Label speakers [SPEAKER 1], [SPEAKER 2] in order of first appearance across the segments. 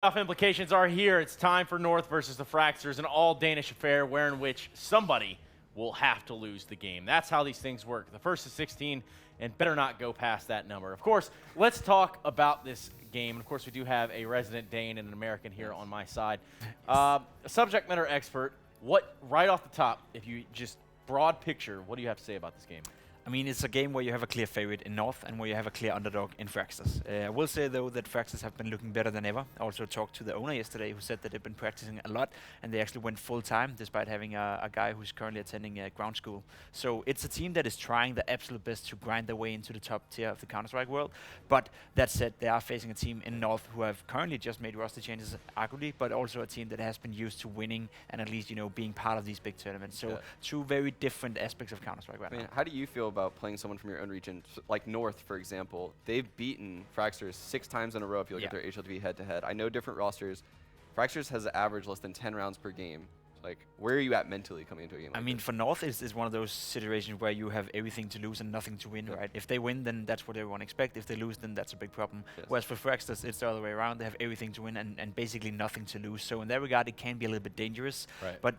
[SPEAKER 1] Playoff implications are here. It's time for North versus the Fragsters, an all-Danish affair wherein which somebody will have to lose the game. That's how these things work. The first is 16, and better not go past that number. Of course, let's talk about this game. Of course, we do have a resident Dane and an American here on my side. A subject matter expert, right off the top, if you just broad picture, what do you have to say about this game?
[SPEAKER 2] I mean, it's a game where you have a clear favorite in North and where you have a clear underdog in Fragsters. I will say, though, that Fragsters have been looking better than ever. I also talked to the owner yesterday who said that they've been practicing a lot and they actually went full-time despite having a guy who's currently attending ground school. So it's a team that is trying their absolute best to grind their way into the top tier of the Counter-Strike world. But that said, they are facing a team in North who have currently just made roster changes, arguably, but also a team that has been used to winning and at least, being part of these big tournaments. So two very different aspects of Counter-Strike right now.
[SPEAKER 3] How do you feel about playing someone from your own region, like North, for example? They've beaten Fragsters 6 times in a row if you look at their HLTV head-to-head. I know different rosters. Fragsters has averaged less than 10 rounds per game. Like, where are you at mentally coming into a game like this?
[SPEAKER 2] For North, it's one of those situations where you have everything to lose and nothing to win, right? If they win, then that's what everyone expects. If they lose, then that's a big problem. Whereas for Fragsters, it's the other way around. They have everything to win and basically nothing to lose. So in that regard, it can be a little bit dangerous. But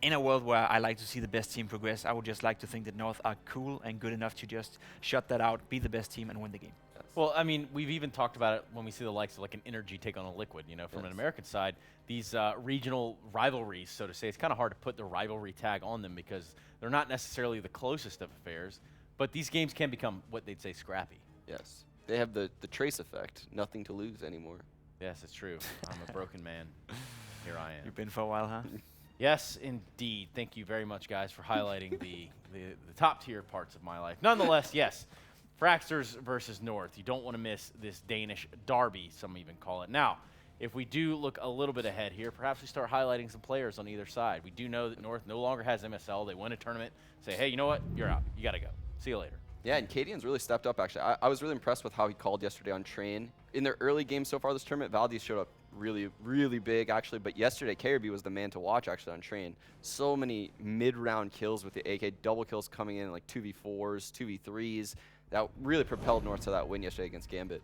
[SPEAKER 2] in a world where I like to see the best team progress, I would just like to think that North are cool and good enough to just shut that out, be the best team, and win the game.
[SPEAKER 1] Well, we've even talked about it when we see the likes of like an Energy take on a Liquid. From an American side, these regional rivalries, so to say, it's kind of hard to put the rivalry tag on them because they're not necessarily the closest of affairs, but these games can become what they'd say scrappy.
[SPEAKER 3] Yes. They have the trace effect, nothing to lose anymore.
[SPEAKER 1] Yes, it's true. I'm a broken man. Here I am.
[SPEAKER 2] You've been for a while, huh?
[SPEAKER 1] Yes, indeed. Thank you very much, guys, for highlighting the top-tier parts of my life. Nonetheless, yes, Fragsters versus North. You don't want to miss this Danish derby, some even call it. Now, if we do look a little bit ahead here, perhaps we start highlighting some players on either side. We do know that North no longer has MSL. They win a tournament, say, hey, you know what? You're out. You got to go. See you later.
[SPEAKER 3] Yeah, and Cadian's really stepped up, actually. I was really impressed with how he called yesterday on Train. In their early games so far this tournament, Valdez showed up really, really big, actually. But yesterday, KRB was the man to watch, actually, on Train. So many mid-round kills with the AK, double kills coming in, like 2v4s, 2v3s. That really propelled North to that win yesterday against Gambit.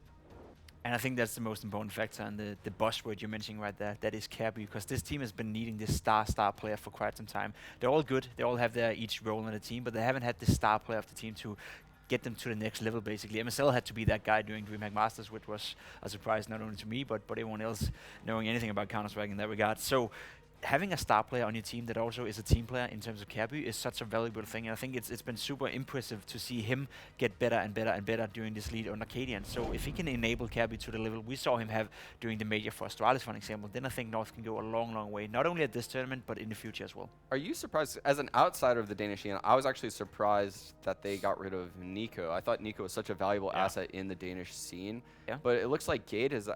[SPEAKER 2] And I think that's the most important factor, and the buzzword you're mentioning right there, that is KRB, because this team has been needing this star player for quite some time. They're all good. They all have their each role in the team, but they haven't had the star player of the team to get them to the next level, basically. MSL had to be that guy during DreamHack Masters, which was a surprise not only to me, but everyone else knowing anything about Counter-Strike in that regard. So having a star player on your team that also is a team player in terms of KRB is such a valuable thing. And I think it's been super impressive to see him get better and better and better during this lead on Arcadian. So if he can enable KRB to the level we saw him have during the major for Starladder, for example, then I think North can go a long, long way, not only at this tournament, but in the future as well.
[SPEAKER 3] Are you surprised, as an outsider of the Danish scene, I was actually surprised that they got rid of Nico. I thought Nico was such a valuable asset in the Danish scene. But it looks like Gate has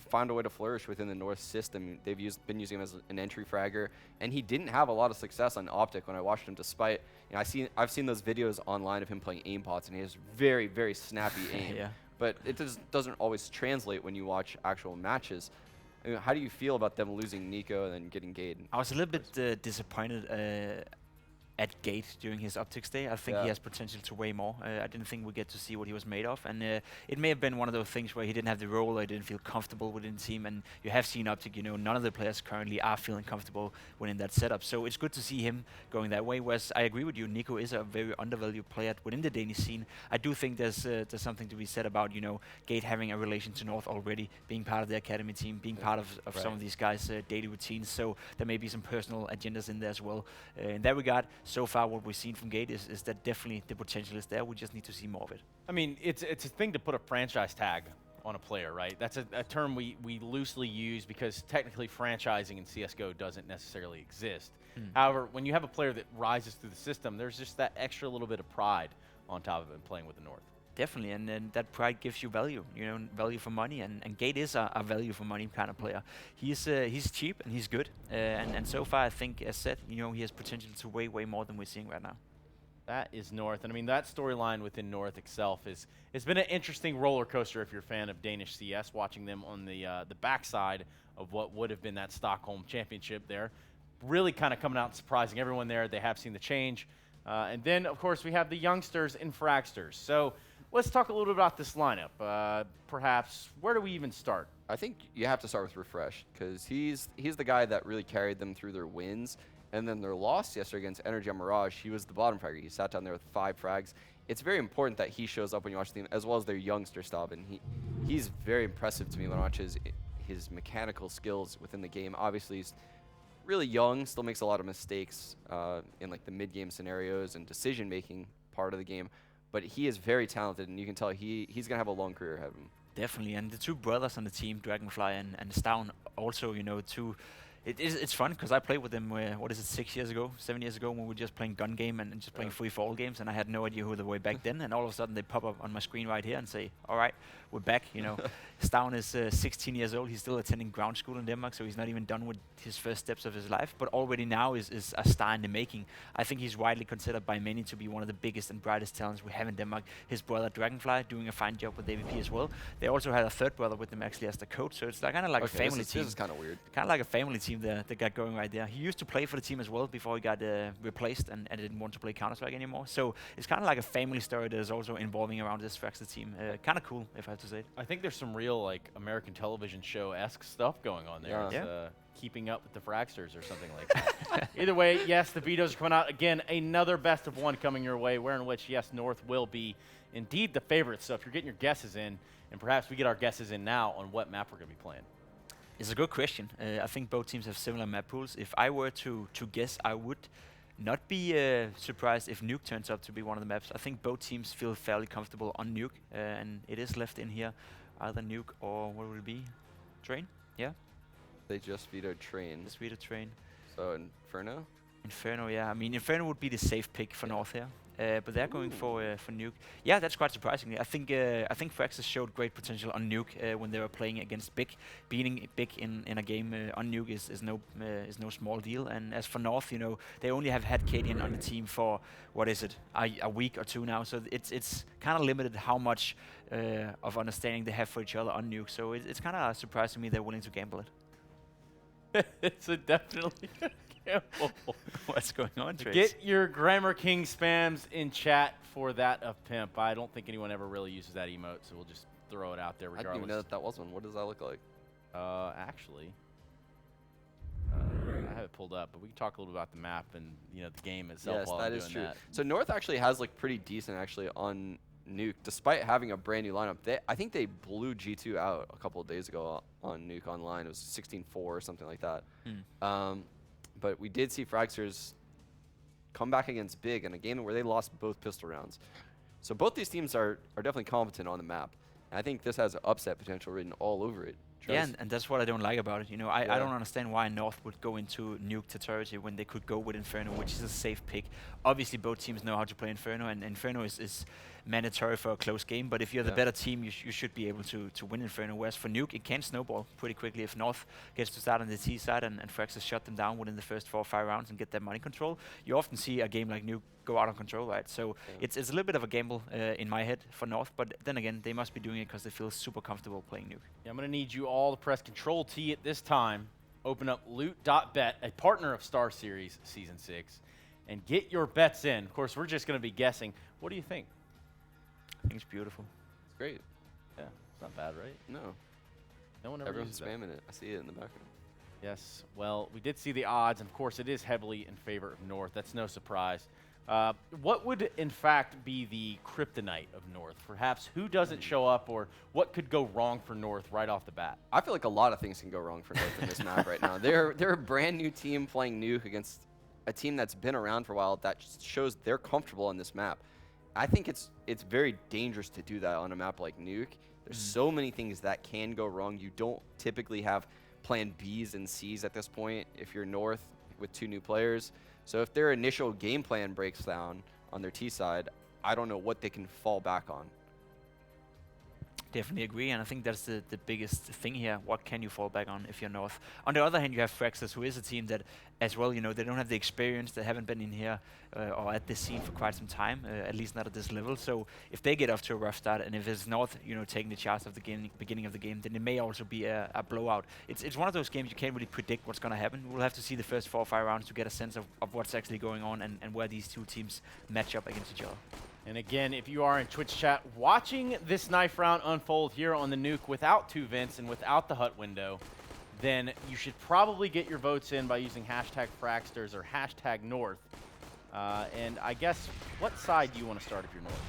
[SPEAKER 3] found a way to flourish within the North system. They've been using him as an entry fragger, and he didn't have a lot of success on Optic when I watched him, despite, I've seen those videos online of him playing aim pots, and he has very, very snappy aim. But it doesn't always translate when you watch actual matches. How do you feel about them losing Nico and then getting Gate?
[SPEAKER 2] I was a little bit disappointed at Gate during his Optics day. I think he has potential to way more. I didn't think we'd get to see what he was made of, and it may have been one of those things where he didn't have the role, or he didn't feel comfortable within the team, and you have seen Optic, none of the players currently are feeling comfortable within that setup, so it's good to see him going that way, whereas I agree with you, Nico is a very undervalued player within the Danish scene. I do think there's something to be said about, Gate having a relation to North already, being part of the academy team, being part of some of these guys' daily routines, so there may be some personal agendas in there as well. In that regard, so far what we've seen from Gate is that definitely the potential is there. We just need to see more of it.
[SPEAKER 1] It's a thing to put a franchise tag on a player, right? That's a term we loosely use because technically franchising in CSGO doesn't necessarily exist. However, when you have a player that rises through the system, there's just that extra little bit of pride on top of it playing with the North.
[SPEAKER 2] Definitely, and then that pride gives you value, value for money, and Gate is a value for money kind of player. He's cheap and he's good, and so far I think, as said, he has potential to way more than we're seeing right now.
[SPEAKER 1] That is North, and that storyline within North itself it's been an interesting roller coaster if you're a fan of Danish CS, watching them on the backside of what would have been that Stockholm championship there, really kind of coming out and surprising everyone there. They have seen the change, and then of course we have the youngsters in Fragsters. So let's talk a little bit about this lineup. Perhaps, where do we even start?
[SPEAKER 3] I think you have to start with Refresh because he's the guy that really carried them through their wins. And then their loss yesterday against Energy on Mirage, he was the bottom fragger. He sat down there with 5 frags. It's very important that he shows up when you watch the team, as well as their youngster Staub. And he's very impressive to me when I watch his mechanical skills within the game. Obviously, he's really young, still makes a lot of mistakes in like the mid-game scenarios and decision-making part of the game. But he is very talented, and you can tell he's going to have a long career ahead of him.
[SPEAKER 2] Definitely, and the 2 brothers on the team, Dragonfly and Stown, also, you know, it's fun because I played with them, 6 years ago, 7 years ago, when we were just playing gun game and just playing free-for-all games, and I had no idea who they were back then, and all of a sudden they pop up on my screen right here and say, all right, we're back, you know. Stown is 16 years old, he's still attending ground school in Denmark, so he's not even done with his first steps of his life, but already now is a star in the making. I think he's widely considered by many to be one of the biggest and brightest talents we have in Denmark. His brother Dragonfly doing a fine job with AVP as well. They also had a 3rd brother with them actually as the coach, so it's like, kind of like a family team.
[SPEAKER 3] This is kind of weird.
[SPEAKER 2] Kind of like a family team they got going right there. He used to play for the team as well before he got replaced and didn't want to play Counter-Strike anymore. So it's kind of like a family story that is also involving around this Fragster team. Kind of cool, if I have to say it.
[SPEAKER 1] I think there's some real like American television show-esque stuff going on there.
[SPEAKER 3] Yeah.
[SPEAKER 1] It's, keeping up with the Fragsters or something like that. Either way, yes, the vetoes are coming out. Again, another best of 1 coming your way, where in which, yes, North will be indeed the favorite. So if you're getting your guesses in, and perhaps we get our guesses in now on what map we're going to be playing.
[SPEAKER 2] It's a good question. I think both teams have similar map pools. If I were to guess, I would not be surprised if Nuke turns out to be one of the maps. I think both teams feel fairly comfortable on Nuke, and it is left in here, either Nuke or what would it be? Train? Yeah?
[SPEAKER 3] They just vetoed Train.
[SPEAKER 2] Just vetoed Train.
[SPEAKER 3] So Inferno?
[SPEAKER 2] Inferno, yeah. I mean, Inferno would be the safe pick for North here. But they're going for Nuke. Yeah, that's quite surprisingly. I think Fragsters showed great potential on Nuke when they were playing against Big. Beating Big in a game on Nuke is no small deal. And as for North, you know, they only have had Cadian on the team for what is it, a week or 2 now. So it's kind of limited how much of understanding they have for each other on Nuke. So it's kind of surprising me they're willing to gamble it.
[SPEAKER 1] It's a definitely gamble.
[SPEAKER 2] What's going on, Trace?
[SPEAKER 1] Get your Grammar King spams in chat for that of Pimp. I don't think anyone ever really uses that emote, so we'll just throw it out there regardless.
[SPEAKER 3] I didn't even know that was one. What does that look like?
[SPEAKER 1] Actually, I have it pulled up, but we can talk a little about the map and the game itself.
[SPEAKER 3] Yes,
[SPEAKER 1] while
[SPEAKER 3] that
[SPEAKER 1] I'm
[SPEAKER 3] is
[SPEAKER 1] doing
[SPEAKER 3] true.
[SPEAKER 1] that.
[SPEAKER 3] So North actually has looked pretty decent actually on Nuke, despite having a brand new lineup. I think they blew G2 out a couple of days ago on Nuke Online. It was 16-4 or something like that. But we did see Fragsters come back against Big in a game where they lost both pistol rounds. So both these teams are definitely competent on the map. And I think this has upset potential written all over it.
[SPEAKER 2] Yeah, and that's what I don't like about it. You know, I don't understand why North would go into Nuke territory when they could go with Inferno, which is a safe pick. Obviously, both teams know how to play Inferno, and Inferno is mandatory for a close game. But if you're the better team, you should be able to win Inferno. Whereas for Nuke, it can snowball pretty quickly. If North gets to start on the T side and Fragsters shut them down within the first 4 or 5 rounds and get that money control, you often see a game like Nuke go out of control, right? So it's a little bit of a gamble in my head for North, but then again, they must be doing it because they feel super comfortable playing Nuke.
[SPEAKER 1] Yeah, I'm going to need you all to press Control T at this time. Open up loot.bet, a partner of StarSeries Season 6, and get your bets in. Of course, we're just going to be guessing. What do you think?
[SPEAKER 2] I think it's beautiful.
[SPEAKER 3] It's great.
[SPEAKER 1] Yeah, it's not bad, right?
[SPEAKER 3] No.
[SPEAKER 1] No one ever
[SPEAKER 3] Everyone's
[SPEAKER 1] uses that.
[SPEAKER 3] spamming it. I see it in the background.
[SPEAKER 1] Yes, well, we did see the odds, and of course, it is heavily in favor of North. That's no surprise. What would, in fact, be the kryptonite of North? Perhaps who doesn't show up, or what could go wrong for North right off the bat?
[SPEAKER 3] I feel like a lot of things can go wrong for North in this map right now. They're a brand new team playing Nuke against a team that's been around for a while that shows they're comfortable on this map. I think it's very dangerous to do that on a map like Nuke. There's so many things that can go wrong. You don't typically have plan Bs and Cs at this point if you're North with 2 new players. So if their initial game plan breaks down on their T side, I don't know what they can fall back on.
[SPEAKER 2] Definitely agree, and I think that's the biggest thing here. What can you fall back on if you're North? On the other hand, you have Fragsters, who is a team that, as well, you know, they don't have the experience. They haven't been in here or at this scene for quite some time, at least not at this level. So if they get off to a rough start, and if it's North, you know, taking the charge of the beginning of the game, then it may also be a blowout. It's one of those games you can't really predict what's going to happen. We'll have to see the first 4 or 5 rounds to get a sense of what's actually going on and where these 2 teams match up against each other.
[SPEAKER 1] And again, if you are in Twitch chat watching this knife round unfold here on the nuke without 2 vents and without the hut window, then you should probably get your votes in by using #Fragsters or #North. And I guess, what side do you want to start if you're North?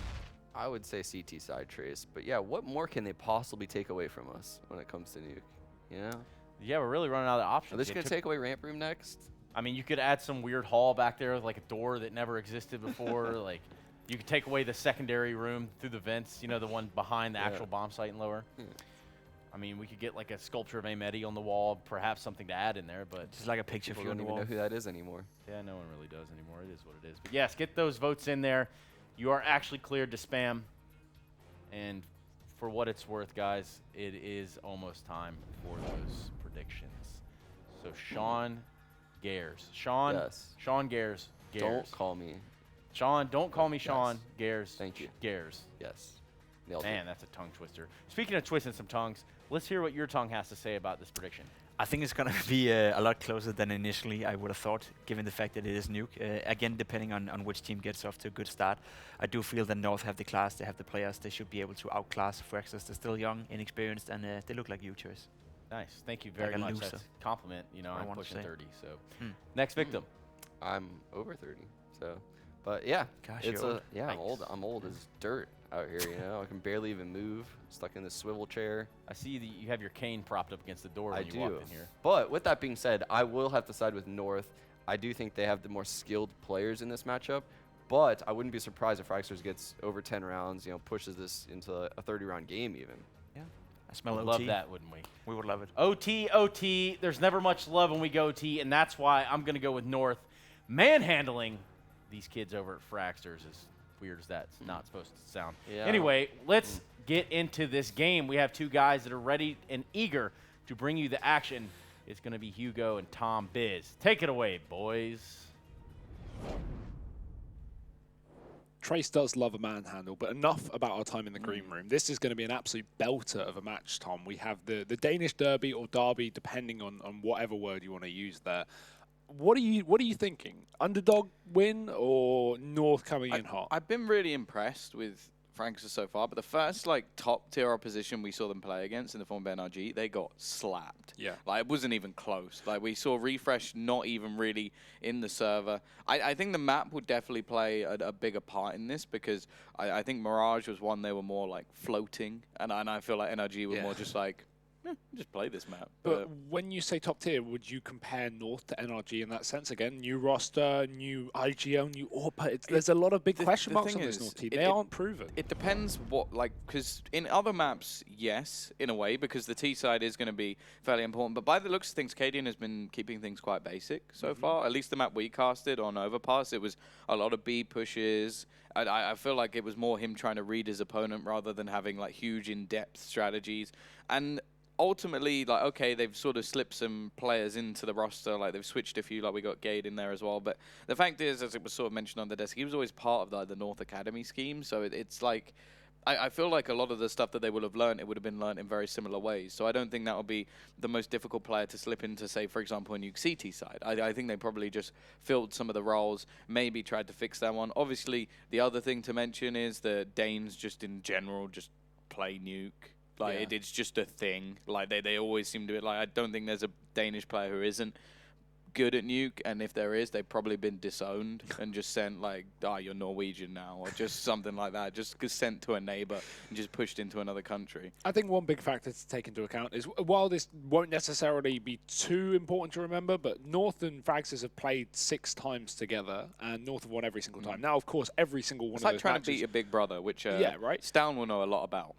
[SPEAKER 3] I would say CT side Trace, but yeah, what more can they possibly take away from us when it comes to nuke? You know?
[SPEAKER 1] Yeah, we're really running out of options.
[SPEAKER 3] Are they just going to take away ramp room next?
[SPEAKER 1] I mean, you could add some weird hall back there with like a door that never existed before. Like, you could take away the secondary room through the vents, you know, the one behind the actual bomb site and lower. I mean, we could get like a sculpture of Amedi on the wall, perhaps something to add in there, but
[SPEAKER 2] Just like a picture of you on the
[SPEAKER 3] People
[SPEAKER 2] wall.
[SPEAKER 3] don't even know who that is anymore.
[SPEAKER 1] yeah, no one really does anymore. It is what it is. But yes, get those votes in there. You are actually cleared to spam. And for what it's worth, guys, it is almost time for those predictions. So Sean Gares. Sean,
[SPEAKER 3] Yes.
[SPEAKER 1] Sean Gares.
[SPEAKER 3] Don't call me.
[SPEAKER 1] Sean, don't call me
[SPEAKER 3] Yes.
[SPEAKER 1] Sean. Gares.
[SPEAKER 3] Thank you.
[SPEAKER 1] Gares.
[SPEAKER 3] Yes. Nailed
[SPEAKER 1] Man,
[SPEAKER 3] it.
[SPEAKER 1] that's a tongue twister. Speaking of twisting some tongues, let's hear what your tongue has to say about this prediction.
[SPEAKER 2] I think it's going to be a lot closer than initially I would have thought, given the fact that it is nuke. Again, depending on which team gets off to a good start. I do feel that North have the class, they have the players, they should be able to outclass Fragsters. They're still young, inexperienced, and they look like U-Choice.
[SPEAKER 1] Nice. Thank you very
[SPEAKER 2] Like a
[SPEAKER 1] much.
[SPEAKER 2] loser.
[SPEAKER 1] That's a compliment. You know,
[SPEAKER 2] I
[SPEAKER 1] I'm
[SPEAKER 2] wanna
[SPEAKER 1] pushing
[SPEAKER 2] say.
[SPEAKER 1] 30. So next victim.
[SPEAKER 3] I'm over 30, so. But yeah,
[SPEAKER 2] Gosh,
[SPEAKER 3] it's
[SPEAKER 2] you're
[SPEAKER 3] a
[SPEAKER 2] old.
[SPEAKER 3] yeah. I'm
[SPEAKER 2] Nice.
[SPEAKER 3] old. I'm old as dirt out here. You know, I can barely even move. Stuck in this swivel chair.
[SPEAKER 1] I see that you have your cane propped up against the door when
[SPEAKER 3] I
[SPEAKER 1] you
[SPEAKER 3] do.
[SPEAKER 1] walk in here.
[SPEAKER 3] But with that being said, I will have to side with North. I do think they have the more skilled players in this matchup. But I wouldn't be surprised if Fragsters gets over 10 rounds. You know, pushes this into a 30-round game even.
[SPEAKER 2] Yeah, I smell
[SPEAKER 1] We'd
[SPEAKER 2] OT.
[SPEAKER 1] love that, wouldn't we?
[SPEAKER 2] We would love it.
[SPEAKER 1] OT, OT. There's never much love when we go OT, and that's why I'm going to go with North. Manhandling these kids over at Fragsters, as weird as that's not supposed to sound.
[SPEAKER 3] Yeah.
[SPEAKER 1] Anyway, let's get into this game. We have 2 guys that are ready and eager to bring you the action. It's going to be Hugo and Tom Biz. Take it away, boys.
[SPEAKER 4] Trace does love a manhandle, but enough about our time in the green room. This is going to be an absolute belter of a match, Tom. We have the Danish derby or derby, depending on whatever word you want to use there. What are you thinking? Underdog win or North coming in hot?
[SPEAKER 5] I've been really impressed with Fragsters so far, but the first like top tier opposition we saw them play against in the form of NRG, they got slapped.
[SPEAKER 4] Yeah.
[SPEAKER 5] Like it wasn't even close. Like we saw Refresh not even really in the server. I think the map would definitely play a bigger part in this because I think Mirage was one they were more like floating, and I feel like NRG were more just like, just play this map.
[SPEAKER 4] But when you say top tier, would you compare North to NRG in that sense? Again, new roster, new IGL, new AWP. There's a lot of big question marks on this North team. They aren't proven.
[SPEAKER 5] It depends what, like, because in other maps, yes, in a way, because the T side is going to be fairly important. But by the looks of things, Cadian has been keeping things quite basic so far. At least the map we casted on Overpass, it was a lot of B pushes. I feel like it was more him trying to read his opponent rather than having, like, huge in-depth strategies. And ultimately, like, okay, they've sort of slipped some players into the roster, like they've switched a few, like we got Gade in there as well. But the fact is, as it was sort of mentioned on the desk, he was always part of the North Academy scheme. So it's like, I feel like a lot of the stuff that they would have learned, it would have been learned in very similar ways. So I don't think that would be the most difficult player to slip into, say, for example, a nuke CT side. I think they probably just filled some of the roles, maybe tried to fix that one. Obviously, the other thing to mention is that Danes just in general just play nuke. Like, it's just a thing. Like, they always seem to be, like, I don't think there's a Danish player who isn't good at nuke, and if there is, they've probably been disowned and just sent, like, you're Norwegian now, or just something like that, just sent to a neighbor and just pushed into another country.
[SPEAKER 4] I think one big factor to take into account is, while this won't necessarily be too important to remember, but North and Fragsters have played 6 times together, and North have won every single time. Now, of course, every single one of those matches...
[SPEAKER 5] It's like trying to beat your big brother, which Stown will know a lot about.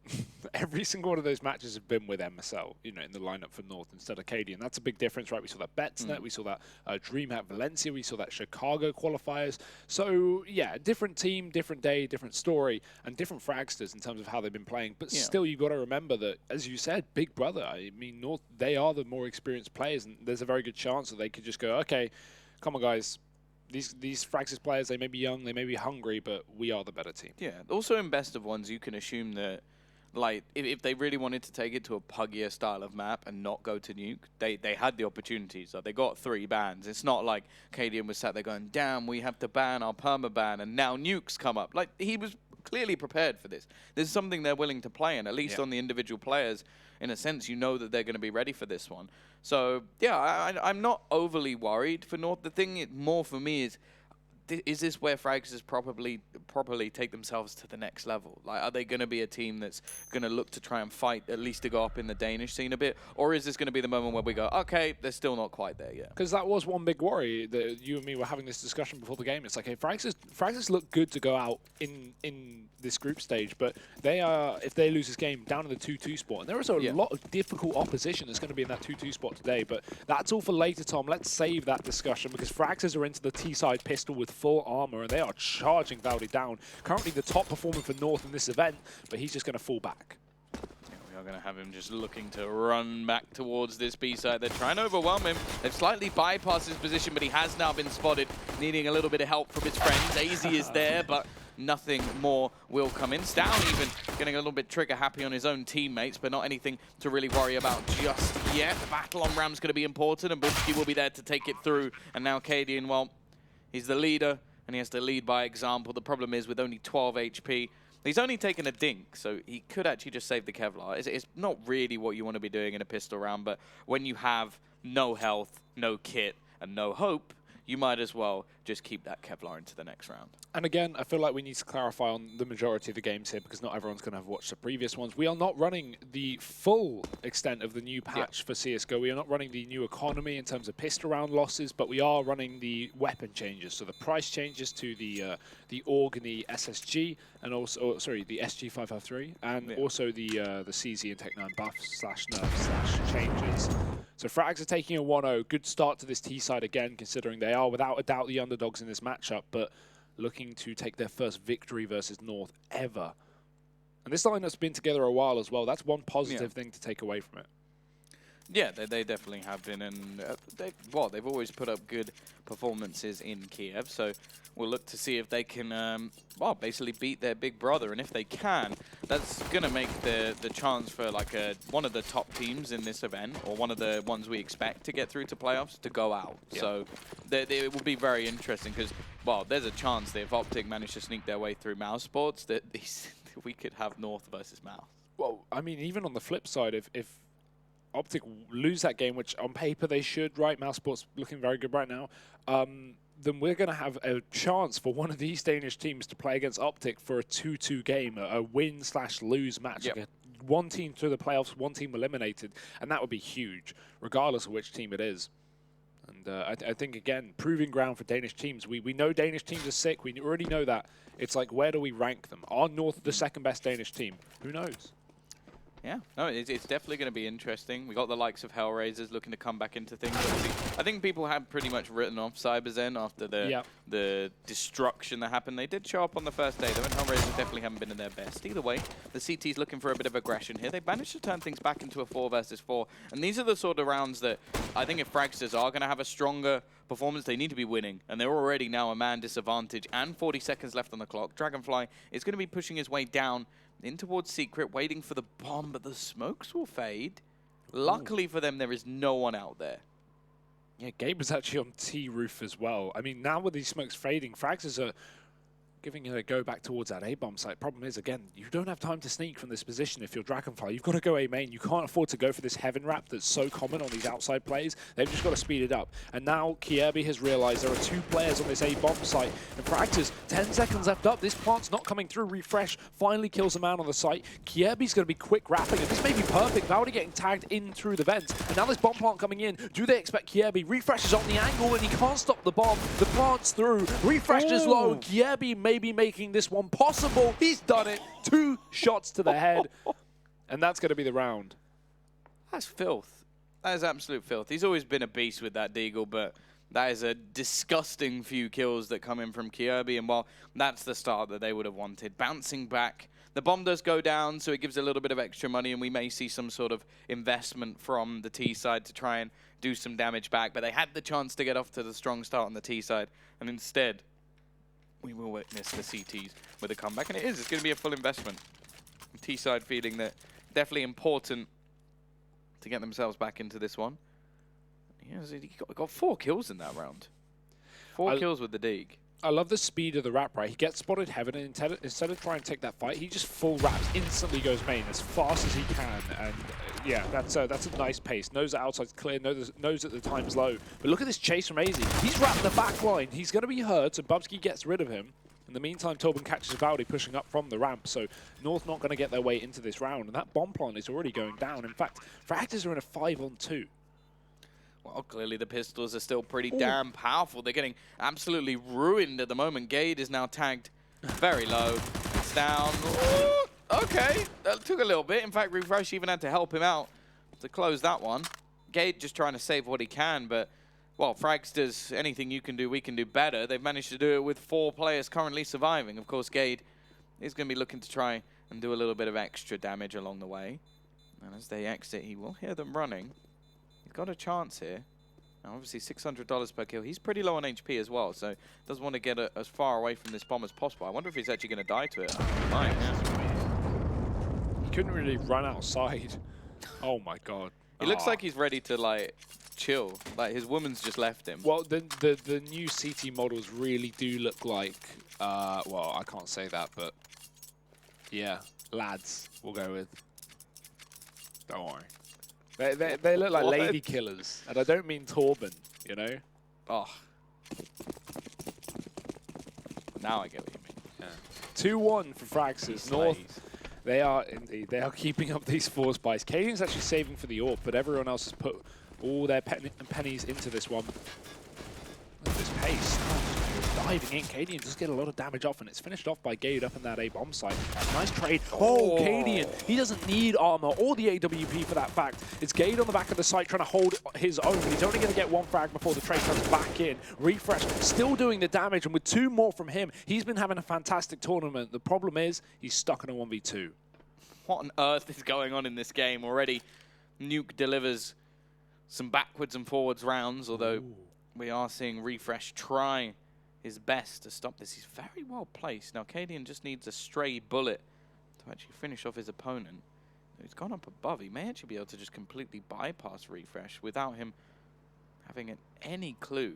[SPEAKER 4] Every single one of those matches have been with MSL, you know, in the lineup for North instead of Cadian. That's a big difference, right? We saw that Betsnet, we saw that DreamHack Valencia, we saw that Chicago qualifiers. So, yeah, different team, different day, different story, and different Fragsters in terms of how they've been playing. But still, you've got to remember that, as you said, big brother. I mean, North, they are the more experienced players, and there's a very good chance that they could just go, okay, come on, guys. These Fragsters players, they may be young, they may be hungry, but we are the better team.
[SPEAKER 5] Yeah. Also, in best of ones, you can assume that, like, if they really wanted to take it to a puggier style of map and not go to nuke, they had the opportunities. So they got 3 bans. It's not like Cadian was sat there going, damn, we have to ban our permaban, and now nukes come up. Like, he was clearly prepared for this. This is something they're willing to play, and at least on the individual players, in a sense, you know that they're going to be ready for this one. So, yeah, I'm not overly worried for North. The thing more for me is this where Fragsters properly take themselves to the next level? Like, are they going to be a team that's going to look to try and fight, at least to go up in the Danish scene a bit? Or is this going to be the moment where we go, okay, they're still not quite there yet?
[SPEAKER 4] Because that was one big worry that you and me were having this discussion before the game. It's like, hey, Fragsters look good to go out in this group stage, but they are, if they lose this game, down in the 2-2 spot. And there is a lot of difficult opposition that's going to be in that 2-2 spot today, but that's all for later, Tom. Let's save that discussion because Fragsters are into the T-side pistol with full armor, and they are charging Valdi down. Currently the top performer for North in this event, but he's just going to fall back.
[SPEAKER 5] We are going to have him just looking to run back towards this B side. They're trying to overwhelm him. They've slightly bypassed his position, but he has now been spotted, needing a little bit of help from his friends. AZ is there, but nothing more will come in. Down even getting a little bit trigger happy on his own teammates, but not anything to really worry about just yet. The battle on Ram's going to be important, and Bubsky will be there to take it through. And now Cadian, well, he's the leader, and he has to lead by example. The problem is with only 12 HP, he's only taken a dink, so he could actually just save the Kevlar. It's not really what you want to be doing in a pistol round, but when you have no health, no kit, and no hope, you might as well just keep that Kevlar into the next round.
[SPEAKER 4] And again, I feel like we need to clarify on the majority of the games here because not everyone's going to have watched the previous ones. We are not running the full extent of the new patch for CSGO. We are not running the new economy in terms of pistol round losses, but we are running the weapon changes. So the price changes to the Organy SSG and also, the SG553 and also the CZ and Tech 9 buffs / nerfs / changes. So Frags are taking a 1-0. Good start to this T side again, considering they are without a doubt the underdogs in this matchup, but looking to take their first victory versus North ever. And this lineup's been together a while as well. That's one positive thing to take away from it.
[SPEAKER 5] Yeah, they definitely have been, and they've always put up good performances in Kiev, so we'll look to see if they can, basically beat their big brother, and if they can, that's going to make the chance for like one of the top teams in this event, or one of the ones we expect to get through to playoffs, to go out. Yeah. So it will be very interesting, because, there's a chance that if Optic manage to sneak their way through Mouse Sports, that we could have North versus Mouse.
[SPEAKER 4] Well, I mean, even on the flip side, if Optic lose that game, which on paper they should, right? Mouse Sports looking very good right now. Then we're going to have a chance for one of these Danish teams to play against Optic for a 2-2 game, a win/lose match.
[SPEAKER 5] Yep.
[SPEAKER 4] Like one team through the playoffs, one team eliminated, and that would be huge, regardless of which team it is. And I think, again, proving ground for Danish teams. We know Danish teams are sick. We already know that. It's like, where do we rank them? Are North the second best Danish team? Who knows?
[SPEAKER 5] Yeah, no, it's definitely going to be interesting. We got the likes of Hellraisers looking to come back into things. Obviously, I think people had pretty much written off CyberZen after the destruction that happened. They did show up on the first day, though, and Hellraisers definitely haven't been in their best. Either way, the CT's looking for a bit of aggression here. They managed to turn things back into a 4 versus 4, and these are the sort of rounds that I think if Fragsters are going to have a stronger performance, they need to be winning, and they're already now a man disadvantage, and 40 seconds left on the clock. Dragonfly is going to be pushing his way down in towards Secret, waiting for the bomb, but the smokes will fade. Luckily for them, there is no one out there.
[SPEAKER 4] Yeah, Gabe was actually on T roof as well. I mean, now with these smokes fading, Frags are giving it a go back towards that A-bomb site. Problem is, again, you don't have time to sneak from this position if you're Dragonfly. You've got to go A-main. You can't afford to go for this Heaven Wrap that's so common on these outside plays. They've just got to speed it up. And now Kierby has realized there are 2 players on this A-bomb site. And Fractors, 10 seconds left up. This plant's not coming through. Refresh finally kills a man on the site. Kierby's going to be quick wrapping, and this may be perfect. Valdi getting tagged in through the vents. And now this bomb plant coming in. Do they expect Kierby? Refresh is on the angle, and he can't stop the bomb. The plant's through. Refresh is low. Kierby may be making this one possible. He's done it. 2 shots to the head. And that's going to be the round.
[SPEAKER 5] That's filth. That is absolute filth. He's always been a beast with that Deagle, but that is a disgusting few kills that come in from Kierby. And while that's the start that they would have wanted, bouncing back, the bomb does go down, so it gives a little bit of extra money, and we may see some sort of investment from the T side to try and do some damage back. But they had the chance to get off to the strong start on the T side, and instead, we will witness the CTs with a comeback, and it's going to be a full investment. T side feeling that definitely important to get themselves back into this one. He got 4 kills in that round. 4 kills with the Deagle.
[SPEAKER 4] I love the speed of the wrap, right? He gets spotted heaven, and instead of trying to take that fight, he just full wraps, instantly goes main as fast as he can. And yeah, that's a nice pace. Knows that outside's clear, knows that the time's low. But look at this chase from AZ. He's wrapped the back line. He's going to be hurt, so Bubsky gets rid of him. In the meantime, Torben catches Valdi pushing up from the ramp, so North not going to get their way into this round. And that bomb plant is already going down. In fact, Fragsters are in a 5-on-2.
[SPEAKER 5] Well, clearly the pistols are still pretty damn powerful. They're getting absolutely ruined at the moment. Gade is now tagged very low. It's down. Ooh, okay, that took a little bit. In fact, Refresh even had to help him out to close that one. Gade just trying to save what he can, but, well, Fragsters, anything you can do, we can do better. They've managed to do it with 4 players currently surviving. Of course, Gade is going to be looking to try and do a little bit of extra damage along the way. And as they exit, he will hear them running. Got a chance here. Now, obviously, $600 per kill. He's pretty low on HP as well, so does want to get as far away from this bomb as possible. I wonder if he's actually going to die to it. He might, yeah.
[SPEAKER 4] He couldn't really run outside. Oh my god.
[SPEAKER 5] He looks like he's ready to, like, chill. Like, his woman's just left him.
[SPEAKER 4] Well, the new CT models really do look like, well, I can't say that, but yeah, lads, we'll go with. Don't worry. They look like lady killers, and I don't mean Torben, you know?
[SPEAKER 5] Oh. Now I get what you mean.
[SPEAKER 4] Yeah. 2-1 for Fragsters. North, they are indeed. They are keeping up these 4 spies. Cadian's actually saving for the AWP, but everyone else has put all their pennies into this one. Look at this pace. Diving in, Cadian does get a lot of damage off, and it's finished off by Gade up in that A-bomb site. Nice trade. Oh, Cadian, he doesn't need armor or the AWP for that fact. It's Gade on the back of the site trying to hold his own, but he's only going to get 1 frag before the trade comes back in. Refresh still doing the damage, and with 2 more from him, he's been having a fantastic tournament. The problem is, he's stuck in a 1v2.
[SPEAKER 5] What on earth is going on in this game already? Nuke delivers some backwards and forwards rounds, although we are seeing Refresh try his best to stop this. He's very well placed. Now, Cadian just needs a stray bullet to actually finish off his opponent. He's gone up above. He may actually be able to just completely bypass Refresh without him having any clue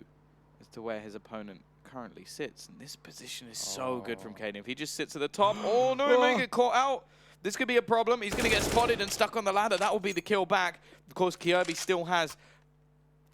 [SPEAKER 5] as to where his opponent currently sits. And this position is so good from Cadian. If he just sits at the top, oh no, he may get caught out. This could be a problem. He's going to get spotted and stuck on the ladder. That will be the kill back. Of course, Kirby still has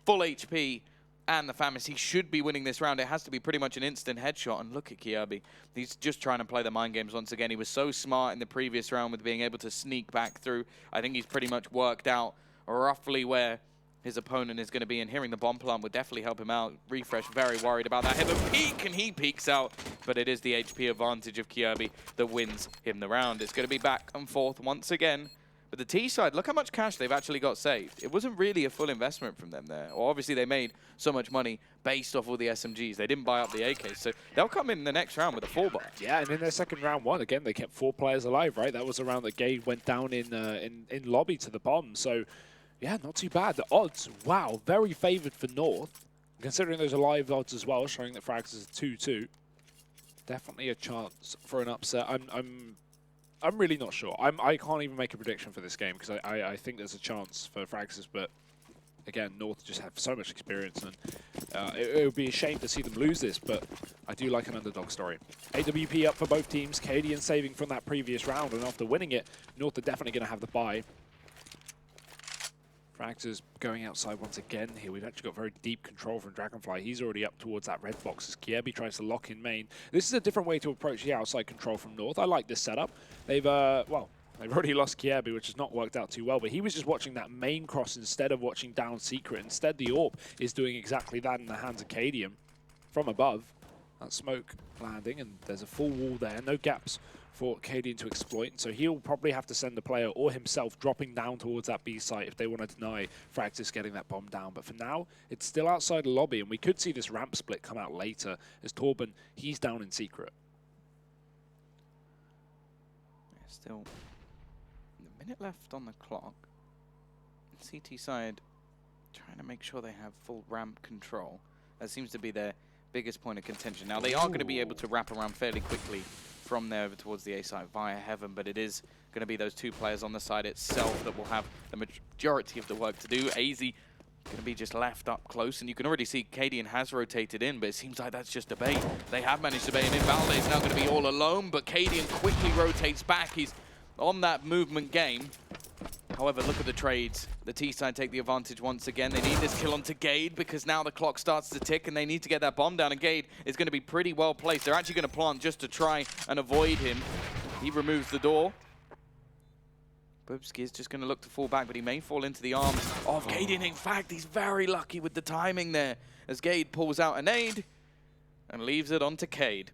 [SPEAKER 5] full HP and the Famis. He should be winning this round. It has to be pretty much an instant headshot. And look at Kirby. He's just trying to play the mind games once again. He was so smart in the previous round with being able to sneak back through. I think he's pretty much worked out roughly where his opponent is going to be, and hearing the bomb plant would definitely help him out. Refresh very worried about that. Hit the peek, and he peeks out, but it is the HP advantage of Kirby that wins him the round. It's going to be back and forth once again. But the T side, look how much cash they've actually got saved. It wasn't really a full investment from them there. Or obviously they made so much money based off all the SMGs. They didn't buy up the AKs, so they'll come in the next round with a 4-bar.
[SPEAKER 4] Yeah, and in their second round one, again, they kept 4 players alive, right? That was the round that Gade went down in lobby to the bomb. So, yeah, not too bad. The odds, wow, very favored for North. Considering those are live odds as well, showing that Frags is 2-2. Definitely a chance for an upset. I'm really not sure. I can't even make a prediction for this game because I think there's a chance for Frags, but again, North just have so much experience, and it would be a shame to see them lose this, but I do like an underdog story. AWP up for both teams. Cadian saving from that previous round, and after winning it, North are definitely going to have the bye. Frags is going outside once again here. We've actually got very deep control from Dragonfly. He's already up towards that red box as Kirby tries to lock in main. This is a different way to approach the outside control from North. I like this setup. They've, well, they've already lost Kirby, which has not worked out too well, but he was just watching that main cross instead of watching down secret. Instead, the AWP is doing exactly that in the hands of Cadian from above. That smoke landing, and there's a full wall there. No gaps for Cadian to exploit, so he'll probably have to send the player or himself dropping down towards that B site if they want to deny Fragsis getting that bomb down. But for now, it's still outside the lobby, and we could see this ramp split come out later as Torben, he's down in secret.
[SPEAKER 5] Still a minute left on the clock. CT side trying to make sure they have full ramp control. That seems to be their biggest point of contention. Now, they are going to be able to wrap around fairly quickly from there over towards the A side via Heaven, but it is going to be those 2 players on the side itself that will have the majority of the work to do. AZ going to be just left up close, and you can already see Cadian has rotated in, but it seems like that's just a bait. They have managed to bait in. Valde is now going to be all alone, but Cadian quickly rotates back. He's on that movement game. However, look at the trades. The T-side take the advantage once again. They need this kill onto Gade because now the clock starts to tick and they need to get that bomb down, and Gade is going to be pretty well placed. They're actually going to plant just to try and avoid him. He removes the door. Bubsky is just going to look to fall back, but he may fall into the arms of Gade. In fact, he's very lucky with the timing there as Gade pulls out a nade and leaves it onto Cade.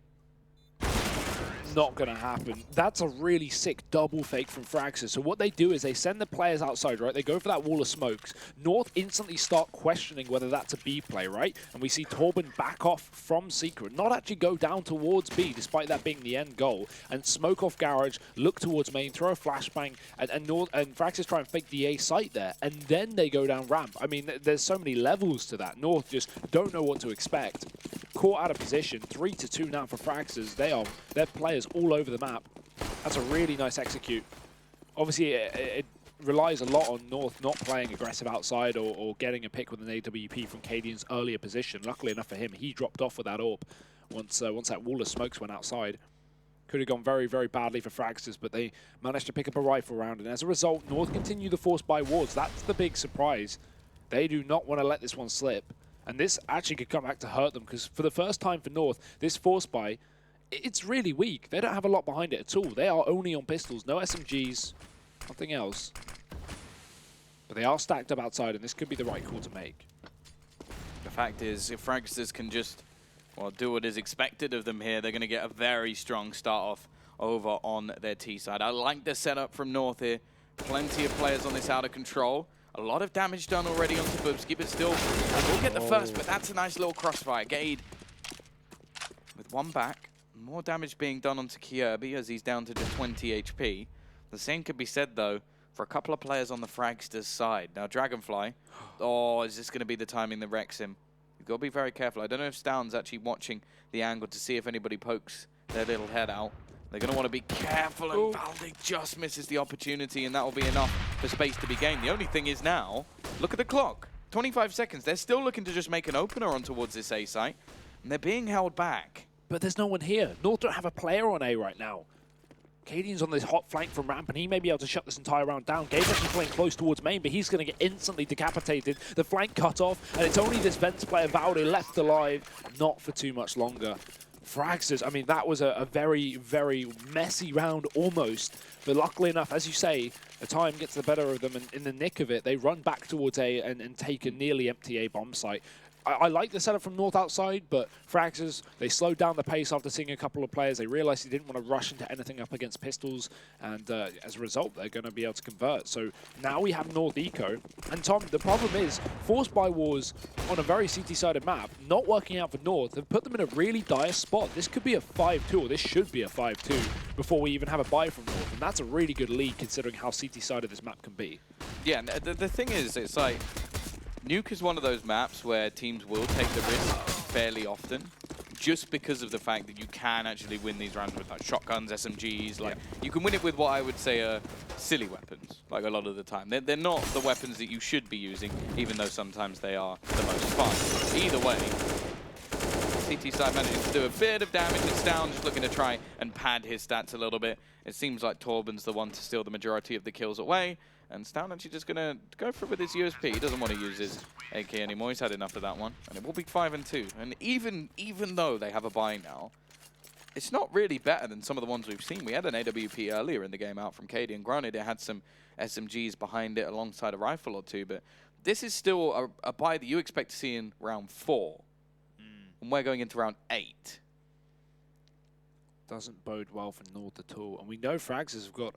[SPEAKER 4] Not going to happen. That's a really sick double fake from Fragsters. So what they do is they send the players outside, right? They go for that wall of smokes. North instantly start questioning whether that's a B play, right? And we see Torben back off from Secret, not actually go down towards B, despite that being the end goal. And smoke off Garage, look towards main, throw a flashbang, and Fragsters try and fake the A site there. And then they go down ramp. I mean, there's so many levels to that. North just don't know what to expect. Caught out of position, 3-2 now for Fragsters. They're players all over the map. That's a really nice execute. Obviously, it relies a lot on North not playing aggressive outside or getting a pick with an AWP from Cadian's earlier position. Luckily enough for him, he dropped off with that AWP once that wall of smokes went outside. Could have gone very, very badly for Fragsters, but they managed to pick up a rifle round, and as a result, North continue the force buy wards. That's the big surprise. They do not want to let this one slip. And this actually could come back to hurt them, because for the first time for North, this force buy, it's really weak. They don't have a lot behind it at all. They are only on pistols, no SMGs, nothing else. But they are stacked up outside, and this could be the right call to make.
[SPEAKER 5] The fact is, if Fragsters can just do what is expected of them here, they're going to get a very strong start off over on their T side. I like the setup from North here. Plenty of players on this out of control. A lot of damage done already onto Bubsky, but still, they will get the first, but that's a nice little crossfire. Gade with one back. More damage being done onto Kierby as he's down to just 20 HP. The same could be said, though, for a couple of players on the Fragsters side. Now, Dragonfly, is this going to be the timing that wrecks him? You've got to be very careful. I don't know if Stown's actually watching the angle to see if anybody pokes their little head out. They're going to want to be careful, and Valde just misses the opportunity, and that will be enough for space to be gained. The only thing is now, look at the clock. 25 seconds. They're still looking to just make an opener on towards this A site, and they're being held back.
[SPEAKER 4] But there's no one here. North don't have a player on A right now. Cadian's on this hot flank from ramp, and he may be able to shut this entire round down. Gabe's actually playing close towards main, but he's going to get instantly decapitated. The flank cut off, and it's only this Vents player, Valde, left alive, not for too much longer. Fragsters, I mean, that was a very, very messy round almost. But luckily enough, as you say, the time gets the better of them, and in the nick of it, they run back towards A and take a nearly empty A bomb site. I like the setup from North outside, but Fragsters, they slowed down the pace after seeing a couple of players. They realized they didn't want to rush into anything up against pistols, and as a result, they're going to be able to convert. So now we have North Eco. And Tom, the problem is, forced by wars on a very CT-sided map, not working out for North, have put them in a really dire spot. This could be a 5-2, or this should be a 5-2, before we even have a buy from North. And that's a really good lead, considering how CT-sided this map can be.
[SPEAKER 5] Yeah, the thing is, it's like, Nuke is one of those maps where teams will take the risk fairly often, just because of the fact that you can actually win these rounds with like shotguns, SMGs. Like you can win it with what I would say are silly weapons, like a lot of the time. They're not the weapons that you should be using, even though sometimes they are the most fun. Either way, CT side managing to do a bit of damage. It's down, just looking to try and pad his stats a little bit. It seems like Torben's the one to steal the majority of the kills away. And Stown actually just going to go for it with his USP. He doesn't want to use his AK anymore. He's had enough of that one. And it will be 5-2. And even though they have a buy now, it's not really better than some of the ones we've seen. We had an AWP earlier in the game out from Cady, and granted it had some SMGs behind it alongside a rifle or two, but this is still a buy that you expect to see in round 4. And we're going into round 8.
[SPEAKER 4] Doesn't bode well for North at all. And we know Fragsters have got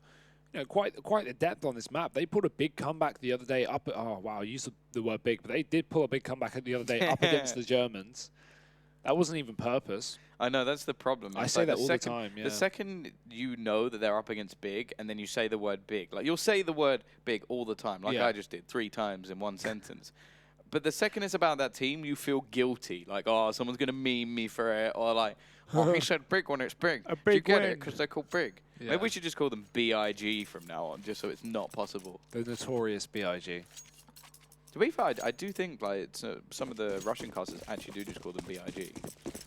[SPEAKER 4] quite the depth on this map. They pulled a big comeback the other day up. Oh wow, I used the word big, but they did pull a big comeback the other day up against the Germans. That wasn't even purpose.
[SPEAKER 5] I know, that's the problem.
[SPEAKER 4] I say that all the time. Yeah.
[SPEAKER 5] The second you know that they're up against big, and then you say the word big, like you'll say the word big all the time, like I just did 3 times in one sentence. But the second it's about that team, you feel guilty, like someone's gonna meme me for it, or like he said big when it's big.
[SPEAKER 4] A big
[SPEAKER 5] Do you get
[SPEAKER 4] win.
[SPEAKER 5] it? Because they're called big. Yeah. Maybe we should just call them BIG from now on, just so it's not possible.
[SPEAKER 4] The notorious BIG.
[SPEAKER 5] To be fair, I do think like some of the Russian casters actually do just call them BIG.